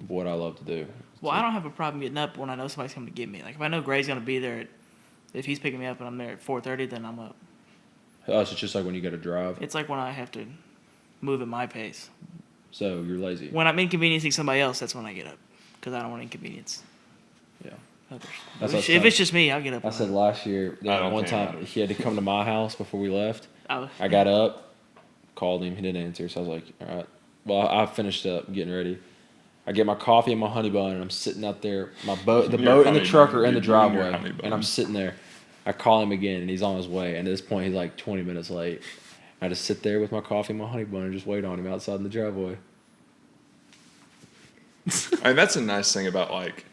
what I love to do. Well, I don't have a problem getting up when I know somebody's coming to get me. Like if I know Gray's gonna be there, if he's picking me up and I'm there at 4:30, then I'm up. Oh, so it's just like when you got to drive. It's like when I have to move at my pace. So you're lazy. When I'm inconveniencing somebody else, that's when I get up because I don't want to inconvenience Yeah. others. That's what I If said. it's just me, I'll get up. I said last year there I was don't one think it time matters. he had to come to my house before we left. I I got up, called him, he didn't answer, so I was like, all right. Well, I finished up getting ready. I get my coffee and my honey bun, and I'm sitting out there. The Your boat and the honey truck bun, are in the you're doing your driveway, honey bun. and I'm sitting there. I call him again, and he's on his way. And at this point, he's like 20 minutes late. I just sit there with my coffee and my honey bun and just wait on him outside in the driveway. I mean, that's a nice thing about like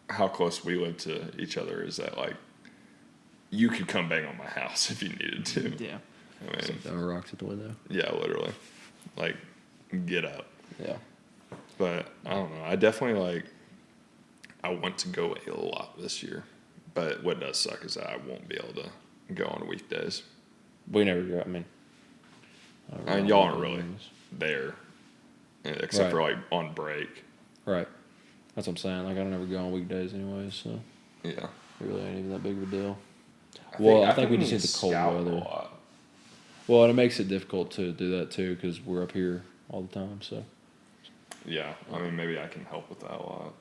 how close we live to each other is that like you could come bang on my house if you needed to. Yeah. I mean, Throw rocks at the window. yeah, literally, like get up. Yeah. But I don't know. I definitely like. I want to go a lot this year, but what does suck is that I won't be able to go on weekdays. We never go. I mean, Y'all aren't really there, except Right. for like on break. Right. That's what I'm saying. Like, I don't ever go on weekdays anyway, so Yeah. it really ain't even that big of a deal. Well, I think we just need the cold scout a weather. lot. Well, and it makes it difficult to do that too because we're up here all the time. So Yeah, I mean, maybe I can help with that a lot.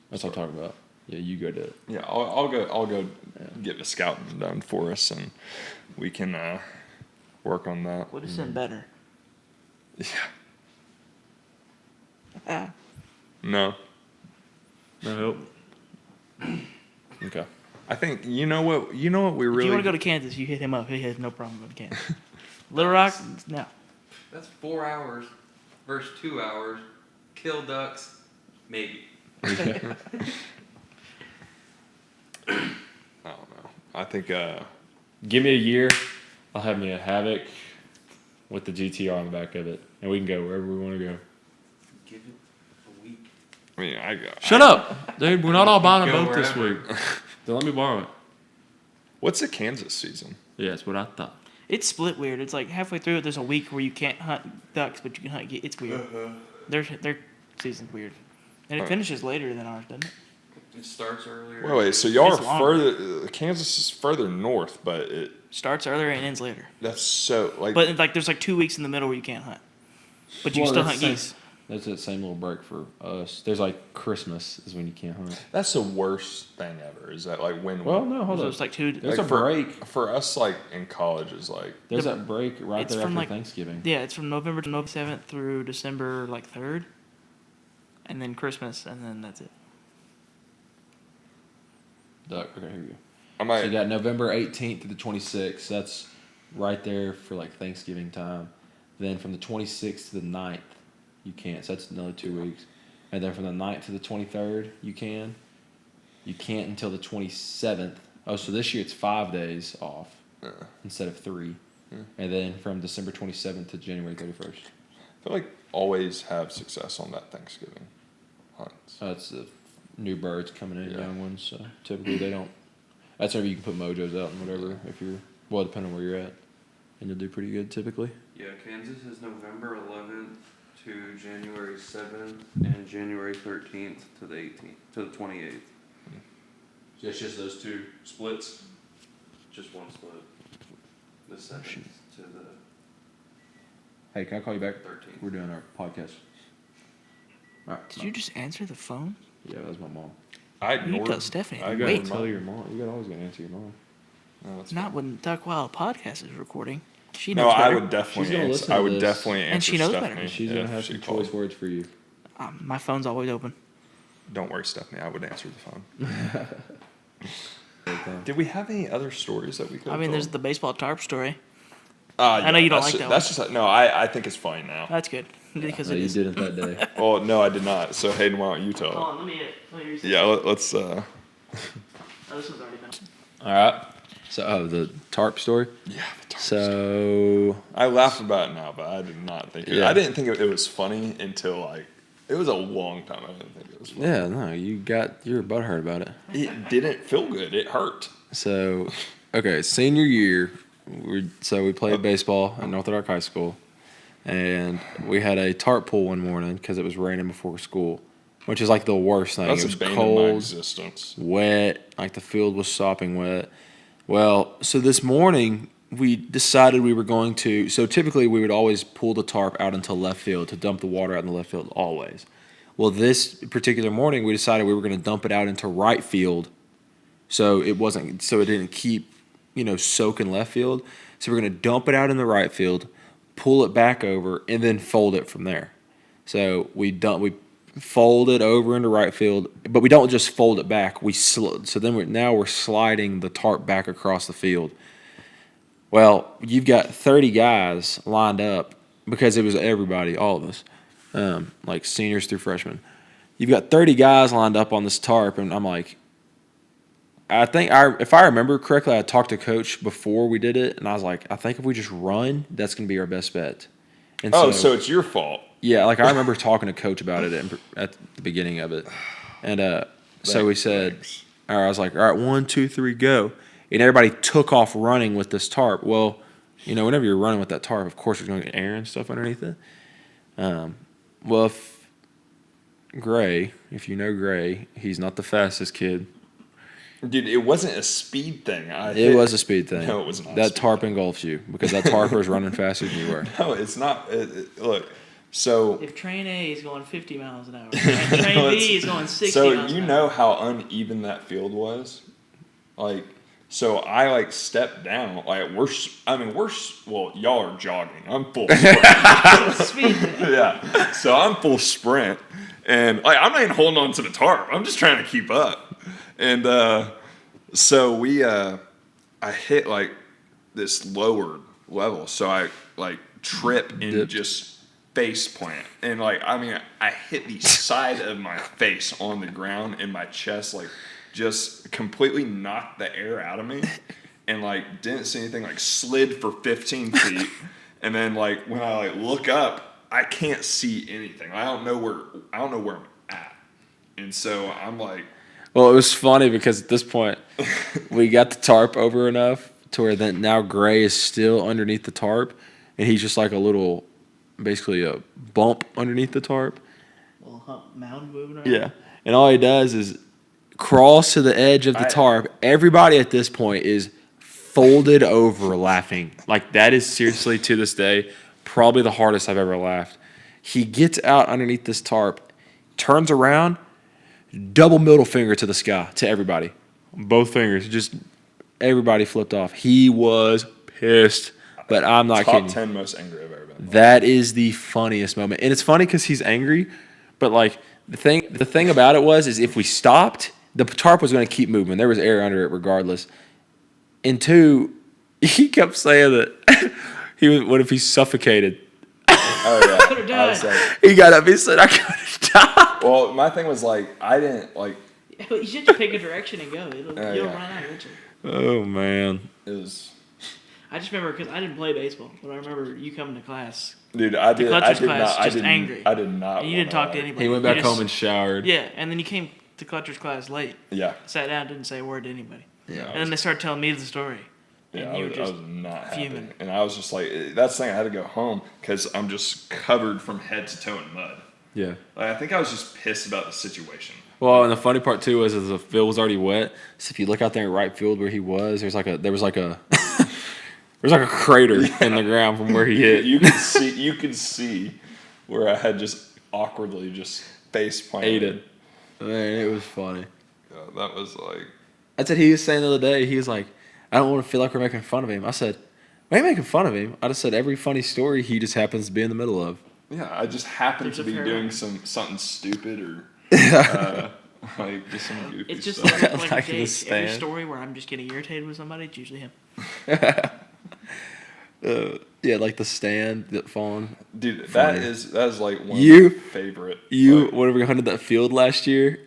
that's what I'm talking about. Yeah, you go do it. Yeah, I'll go get the scouting done for us, and we can work on that. Would have been better. Yeah. No. No help. Okay. I think you know what we If really. you want to go to Kansas, you hit him up. He has no problem going to Kansas. Little Rock, no. That's 4 hours versus 2 hours. Kill ducks, maybe. I don't know. I think Give me a year. I'll have me a Havoc with the GTR on the back of it, and we can go wherever we want to go. Give it a week. I mean Shut up, dude. We're not all buying a Go boat this wherever. week. Then let me borrow it. What's the Kansas season? Yeah, that's what I thought. It's split weird. It's like halfway through it, there's a week where you can't hunt ducks, but you can hunt. It's weird. Their season's weird, and it finishes later than ours, doesn't it? It starts earlier. Wait, so y'all It's are longer. further. Kansas is further north, but Starts earlier and ends later. that's so like. But like, there's like 2 weeks in the middle where you can't hunt, but you can still hunt geese. That's that same little break for us. There's like Christmas is when you can't hunt. That's the worst thing ever. Is that like when? Well, no, hold So on. it's like two. There's like a for, break. for us. Like in college, is like There's that break right It's there from, after like- Thanksgiving. Yeah, it's from November to November 7th through December like 3rd, and then Christmas, and then that's it. Duck. Okay, here you go. I So might. you got November 18th to the 26th. That's right there for like Thanksgiving time. Then from the 26th to the 9th, you can't. So that's another 2 weeks. And then from the 9th to the 23rd, you can. You can't until the 27th. Oh, so this year it's 5 days off instead of 3. And then from December 27th to January 31st. I feel like always have success on that Thanksgiving hunts. That's the new birds coming in, Yeah. young ones. So typically they don't. That's whenever you can put mojos out and whatever. If you're well, depending on where you're at, and you'll do pretty good typically. Yeah, Kansas is November 11th to January 7th and January 13th to the 18th to the 28th. So it's just those two splits. Just one split. The 7th to the Hey, can I call you back? 13th. We're doing our podcast. All right. Did you just answer the phone? Yeah, that's my mom. I You ignored. tell Stephanie. I You got gotta Wait. tell your mom. You gotta always gotta answer your mom. No, that's Not fine. when Duck Wild podcast is recording. She No, knows I better. would definitely She's gonna answer. listen I to would this. definitely answer And she knows better. Stephanie. She's gonna if have she some called. choice words for you. My phone's always open. Don't worry, Stephanie. I would answer the phone. Okay. Did we have any other stories that we could? I mean, there's the baseball tarp story. I know you don't like that That's just no. I think it's funny now. That's good because No, it you is. didn't that day. Well, no, I did not. So Hayden, why don't you tell? Hold on, let me hear it. Yeah, let's. Oh, this one's already been. All right. So, the tarp story. Yeah. The tarp So, I laugh about it now, but I did not think. Yeah. I didn't think it was funny until like it was a long time. I didn't think it was funny. yeah, no, you're butthurt about it. It didn't feel good. It hurt. So, okay, senior year, we played baseball at North Ark High School, and we had a tarp pool one morning because it was raining before school, which is like the worst thing. That's It was a bane of my cold, existence. wet, like the field was sopping wet. Well, so this morning we decided we were going to. So typically we would always pull the tarp out into left field to dump the water out in the left field always. Well, this particular morning we decided we were going to dump it out into right field, so it didn't keep soaking left field. So we're going to dump it out in the right field, pull it back over, and then fold it from there. So we fold it over into right field, but we don't just fold it back. So then we're sliding the tarp back across the field. Well, you've got 30 guys lined up because it was everybody, all of us, like seniors through freshmen. You've got 30 guys lined up on this tarp, and I'm like, if I remember correctly, I talked to Coach before we did it, and I was like, I think if we just run, that's going to be our best bet. And So it's your fault. yeah, like I remember talking to Coach about it at the beginning of it, and so we said, Thanks. I was like, all right, 1, 2, 3, go, and everybody took off running with this tarp. Well, whenever you're running with that tarp, of course, there's going to get air and stuff underneath it. Well, if you know Gray, he's not the fastest kid. Dude, it wasn't a speed thing. It was a speed thing. No, it was not. That tarp engulfs you because that tarp was running faster than you were. No, it's not. Look, so If train A is going 50 miles an hour, and train B is going 60 so miles you an know hour. how uneven that field was, like. So I like stepped down. Like well, y'all are jogging. I'm full sprint. Speed thing. Yeah. So I'm full sprint, and like I'm not even holding on to the tarp. I'm just trying to keep up. And so I hit like this lower level. So I like trip and just face plant, and like I hit the side of my face on the ground, and my chest like just completely knocked the air out of me, and like didn't see anything, like slid for 15 feet, and then like when I like look up, I can't see anything. I don't know where I'm at, and so I'm like, Well, it was funny because at this point, we got the tarp over enough to where then now Gray is still underneath the tarp, and he's just like basically a bump underneath the tarp. Little hump mound moving around. Yeah. And all he does is crawls to the edge of the tarp. Everybody at this point is folded over laughing. Like, that is seriously, to this day, probably the hardest I've ever laughed. He gets out underneath this tarp, turns around, double middle finger to the sky, to everybody. Both fingers, just everybody flipped off. He was pissed, but I'm not top kidding. 10 most angry I've ever been. That is the funniest moment. And it's funny because he's angry, but like the thing about it is if we stopped, the tarp was going to keep moving. There was air under it regardless. And two, he kept saying that what if he suffocated? Oh yeah. Could've I was died. like, He got up, he said, I could have died. well, my thing was like, I didn't like. You should just pick a direction and go. You'll yeah. run out eventually. Oh, man. It was, I just remember because I didn't play baseball, but I remember you coming to class. dude. I did Clutcher's not. class, I just didn't. angry. I did not. And you didn't wanna, talk to like- anybody. He went You back just- home and showered. Yeah, and then you came to Clutcher's class late. Yeah. Sat down, didn't say a word to anybody. Yeah. And then they started telling me the story. Yeah, And I you was, were I just was not happy, fuming. and I was just like, that's the thing. I had to go home because I'm just covered from head to toe in mud. Yeah. Like, I think I was just pissed about the situation. Well, and the funny part too is the field was already wet. So if you look out there in right field where he was, there was like a crater in the ground from where he hit. You could see where I had just awkwardly just face planted. Ate it. Man, it was funny. Yeah, that was like, That's what he was saying the other day. He was like, I don't want to feel like we're making fun of him. I said, we ain't making fun of him. I just said every funny story he just happens to be in the middle of. yeah, I just happened There's to a be fair doing amount. something stupid or like just some goofy It's just stuff. like Like in the every stand. story where I'm just getting irritated with somebody, it's usually him. Yeah, like the stand that falling. Dude, Funny. that is like one You- of my favorite. You, like, whenever we hunted that field last year,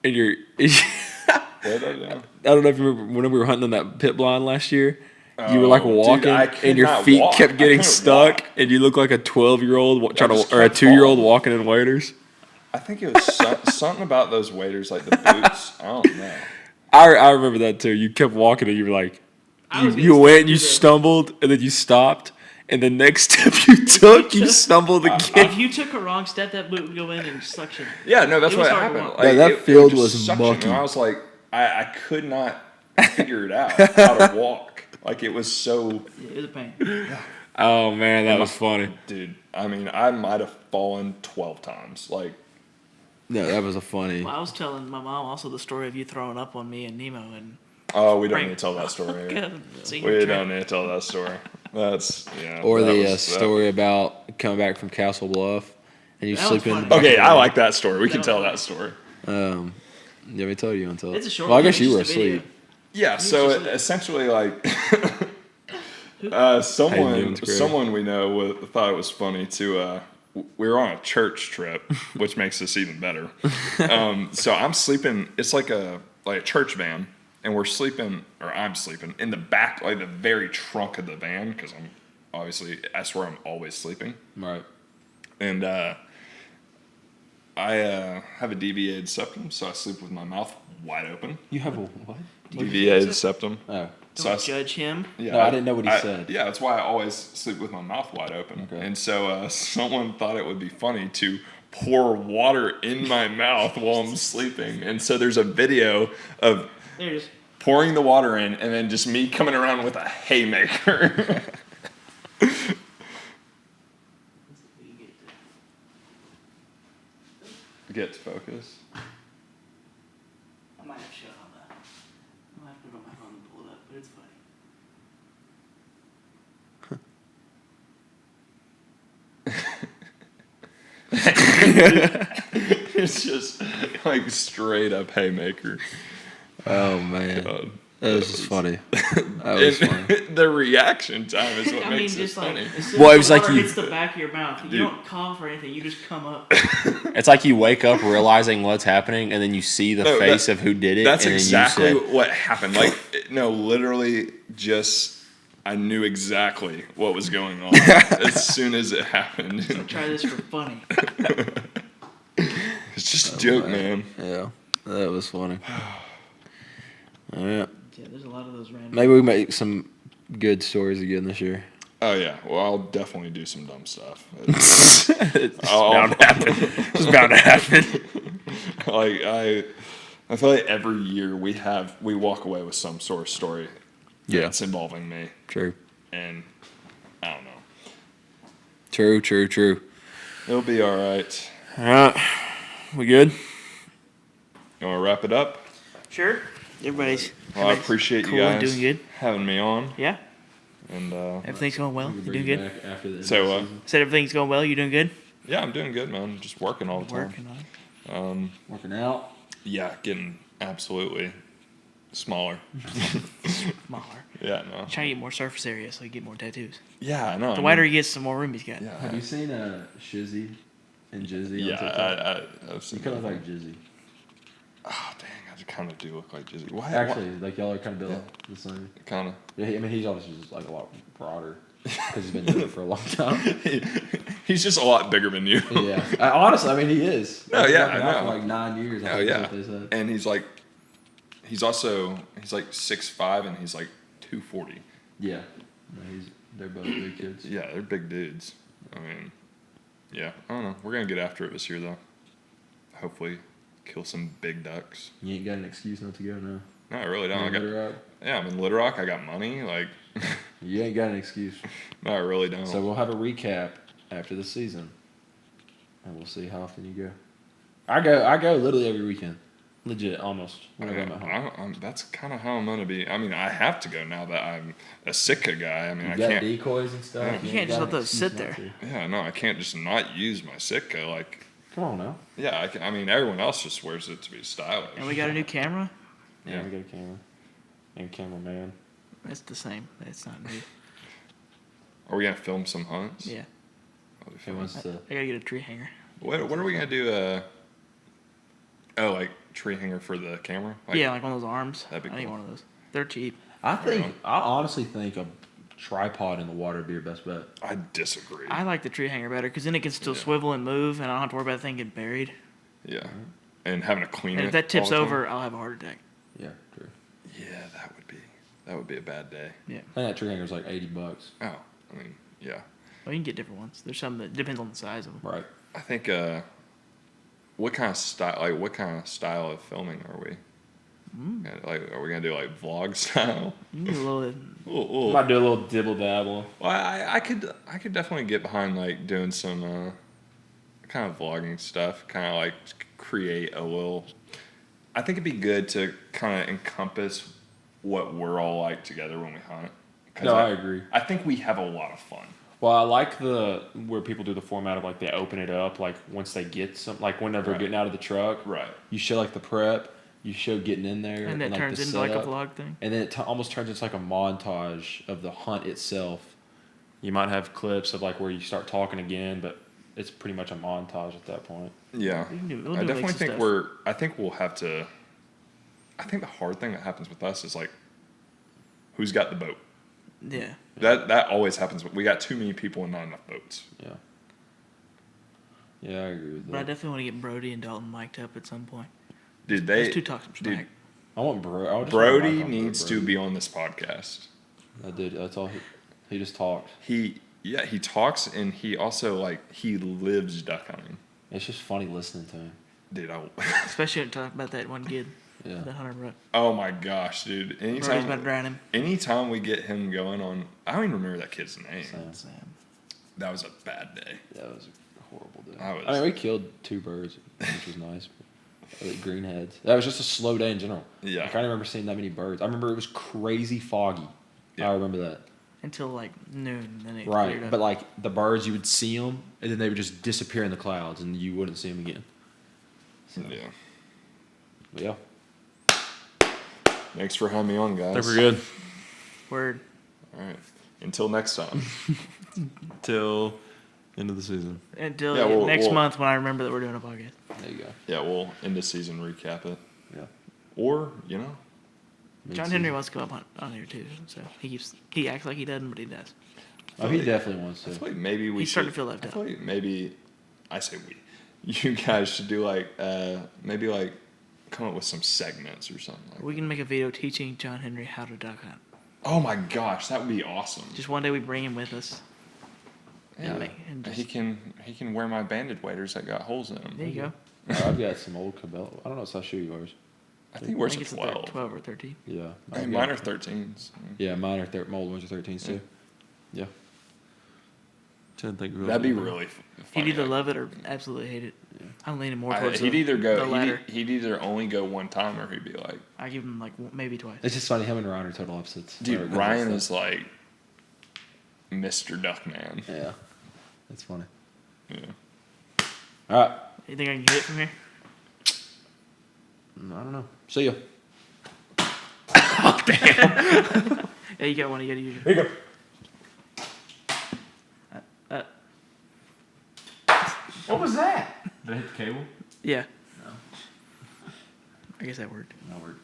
and you're, what did I do? I don't know if you remember whenever we were hunting on that pit blind last year. You were like Oh, dude, walking, I could and your not feet walk. kept I getting couldn't stuck, walk. and you look like a 12-year-old trying just to, or a kept 2-year-old falling. walking in waders. I think it was something about those waders, like the boots. I don't know. I remember that too. You kept walking, and you were like, I was you gonna went, stop and you you there. stumbled, and then you stopped, and the next step you took, you stumbled If again. you took a wrong step, that boot would go in and suction. Yeah, no, that's It was what hard to happened. walk. Yeah, that it field just was suction, mucky. And I was like, I could not figure it out how to walk. Like it was so, Yeah, it was a pain. Oh man, that was funny. dude. I mean, I might have fallen 12 times. Like, No, that was a funny. Well, I was telling my mom also the story of you throwing up on me and Nemo and oh, we don't Frank. need to tell that story. senior We trip. don't need to tell that story. That's yeah. Or that the was- that- story about coming back from Castle Bluff and you That was sleeping. funny. Okay, I like that story. We can That tell was that story. Yeah, me tell you until. It's a short Well, I one, guess it's you were just a video. asleep. Yeah, was so just like- essentially, like, How you someone doing, Craig? someone we know thought it was funny to. We were on a church trip, which makes this even better. So I'm sleeping. It's like a church van, and we're sleeping, or I'm sleeping in the back, like the very trunk of the van, because I'm obviously that's where I'm always sleeping. Right. And I have a deviated septum, so I sleep with my mouth wide open. You have a what? Deviated septum. Oh. So Don't I s- judge him. Yeah, No, I didn't know what he said. Yeah, that's why I always sleep with my mouth wide open. Okay. And so someone thought it would be funny to pour water in my mouth while I'm sleeping. And so there's a video of There it is. pouring the water in, and then just me coming around with a haymaker. Get to focus. I might have to shut on that. I might have to put it on my phone and pull it up, but it's funny. It's just like straight up haymaker. Oh man, God. that was just funny. That was funny. The reaction time is what I mean, makes it just like funny. as soon Well, as it was the like water you- hits the back of your mouth, you Dude. don't cough or anything. You just come up. It's like you wake up realizing what's happening, and then you see the No, face that- of who did it. That's and then exactly you said, what happened. Like, no, literally, just I knew exactly what was going on as soon as it happened. Try this for funny. It's just a joke, man. "Yeah, that was funny." Yeah, Yeah, there's a lot of those random. maybe we make some good stories again this year. Oh yeah, well I'll definitely do some dumb stuff. It's I'll- bound to happen. It's bound to happen. Like I feel like every year we walk away with some sort of story Yeah, that's involving me, true. and I don't know. True. It'll be all right. All right, we good? You want to wrap it up? Sure. Everybody's. Well, I appreciate cool you and guys doing good. having me on, Yeah. and Everything's going well. You doing good? After the so Said everything's going well. You doing good? yeah, I'm doing good, man. Just working all the time. Working on it. working out. Yeah, getting absolutely smaller. Smaller. Yeah, no. Trying to get more surface area so you get more tattoos. Yeah, I know. The wider he gets, the more room he's got. Yeah, Have you seen Shizzy and Jizzy? yeah, on TikTok? I've You seen kind of that. like Jizzy. Oh dang, I kind of do look like Jizzy. Why? Actually, like y'all are kind of built the same. kind of. Yeah, I mean, he's obviously just like a lot broader because he's been doing it for a long time. He's just a lot bigger than you. Yeah, honestly, I mean, he is. Oh, He's yeah, working I out know. For like 9 years. I Oh think is yeah, what they said. and he's like 6'5" and he's like 240. Yeah, no, they're both big kids. Yeah, they're big dudes. I mean, yeah, I don't know. We're gonna get after it this year though. Hopefully, kill some big ducks. You ain't got an excuse not to go now. No, I really don't. I got, Little Rock? yeah, I'm in Little Rock. I got money. Like, You ain't got an excuse. no, I really don't. So we'll have a recap after the season, and we'll see how often you go. I go literally every weekend. Legit, almost. Whenever I'm at home. That's kind of how I'm gonna be. I mean, I have to go now that I'm a Sitka guy. I mean, You I got can't. decoys and stuff. Yeah. You ain't can't just got let an those excuse sit not there. to. Yeah, no, I can't just not use my Sitka. Like, Come on now. yeah, I mean, everyone else just wears it to be stylish. And we got a new camera. Yeah, Yeah. we got a camera. And a cameraman. That's the same. It's not new. Are we gonna film some hunts? Yeah. That'll be He fun. wants I to. gotta get a tree hanger. What are we gonna do? Oh, like tree hanger for the camera? Like, Yeah, like one of those arms. That'd be I need cool. one of those. They're cheap. I honestly think a tripod in the water would be your best bet. I disagree. I like the tree hanger better because then it can still Yeah. swivel and move, and I don't have to worry about the thing getting buried. Yeah, and having to clean And it. if that tips all the time. over, I'll have a heart attack. Yeah, true. Yeah, that would be a bad day. Yeah. I think that tree hanger's like $80. Oh, I mean, yeah. Well, you can get different ones. There's some that depends on the size of them. Right. I think what kind of style of filming are we? Like, are we gonna do like vlog style? You can do a little. Ooh. Might do a little dibble dabble. Well, I could definitely get behind like doing some kind of vlogging stuff, kind of like create a little. I think it'd be good to kind of encompass what we're all like together when we hunt. 'Cause No, I agree. I think we have a lot of fun. Well, I like where people do the format of like they open it up like once they get some like when they're Right. getting out of the truck. Right. You show like the prep. You show getting in there. And that like, turns the into like a setup, vlog thing. And then it almost turns into like a montage of the hunt itself. You might have clips of like where you start talking again, but it's pretty much a montage at that point. Yeah. We can do- we'll I do definitely mix of think stuff. I think we'll have to. I think the hard thing that happens with us is like, who's got the boat? Yeah. That always happens. We got too many people and not enough boats. Yeah. Yeah, I agree with But I that. definitely want to get Brody and Dalton mic'd up at some point. Dude, Those two talk some dude, smack. I want Brody needs to be on this podcast. I did. That's all. He just talked. He talks and he also he lives duck hunting. It's just funny listening to him. Dude, Especially when talking about that one kid. Yeah. That Hunter Brook. Oh my gosh, dude! Brody's about to drown him. Anytime we get him going on, I don't even remember that kid's name. Sam. That was a bad day. That was a horrible day. I mean, we killed 2 birds, which was nice. Like greenheads. That was just a slow day in general. Yeah. I can't remember seeing that many birds. I remember it was crazy foggy. Yeah. I remember that. Until like noon, then it cleared Right, up. but like the birds, you would see them, and then they would just disappear in the clouds, and you wouldn't see them again. Yeah. But yeah, Thanks for having me on, guys. I think we're good. Word. All right. Until next time. Till end of the season. Until Yeah, next month when I remember that we're doing a podcast. There you go. Yeah, we'll end the season recap it. Yeah. Or, John Mid-season. Henry wants to come up on here too, so he acts like he doesn't, but he does. Oh, he definitely wants I to. feel like maybe we He's should. starting to feel left I out. feel like maybe, I say we, you guys should do like, maybe like come up with some segments or something like We can make a video teaching John Henry how to duck hunt. Oh my gosh, that would be awesome. Just one day we bring him with us. Yeah. And He can wear my banded waders that got holes in them. There you go. I've got some old Cabela. I don't know what size shoe yours. I think he wears a it's 12. 12 or 13. Yeah. Hey, mine are 13s. Yeah, mine are my old ones are 13s too. Yeah. Trying to think of That'd be really He'd funny. either love it or absolutely hate it. I'm leaning more towards he'd either the go. latter. He'd either only go one time, or he'd be like, I give him like maybe twice. It's just funny. Him and Ryan are total opposites. dude, They're Ryan good is like Mr. Duckman. stuff. Yeah. That's funny. Yeah. All right. You think I can get it from here? I don't know. See ya. Yeah, you got one. You got to use your. Here you go. What was that? Did I hit the cable? Yeah. I guess that worked. No, we're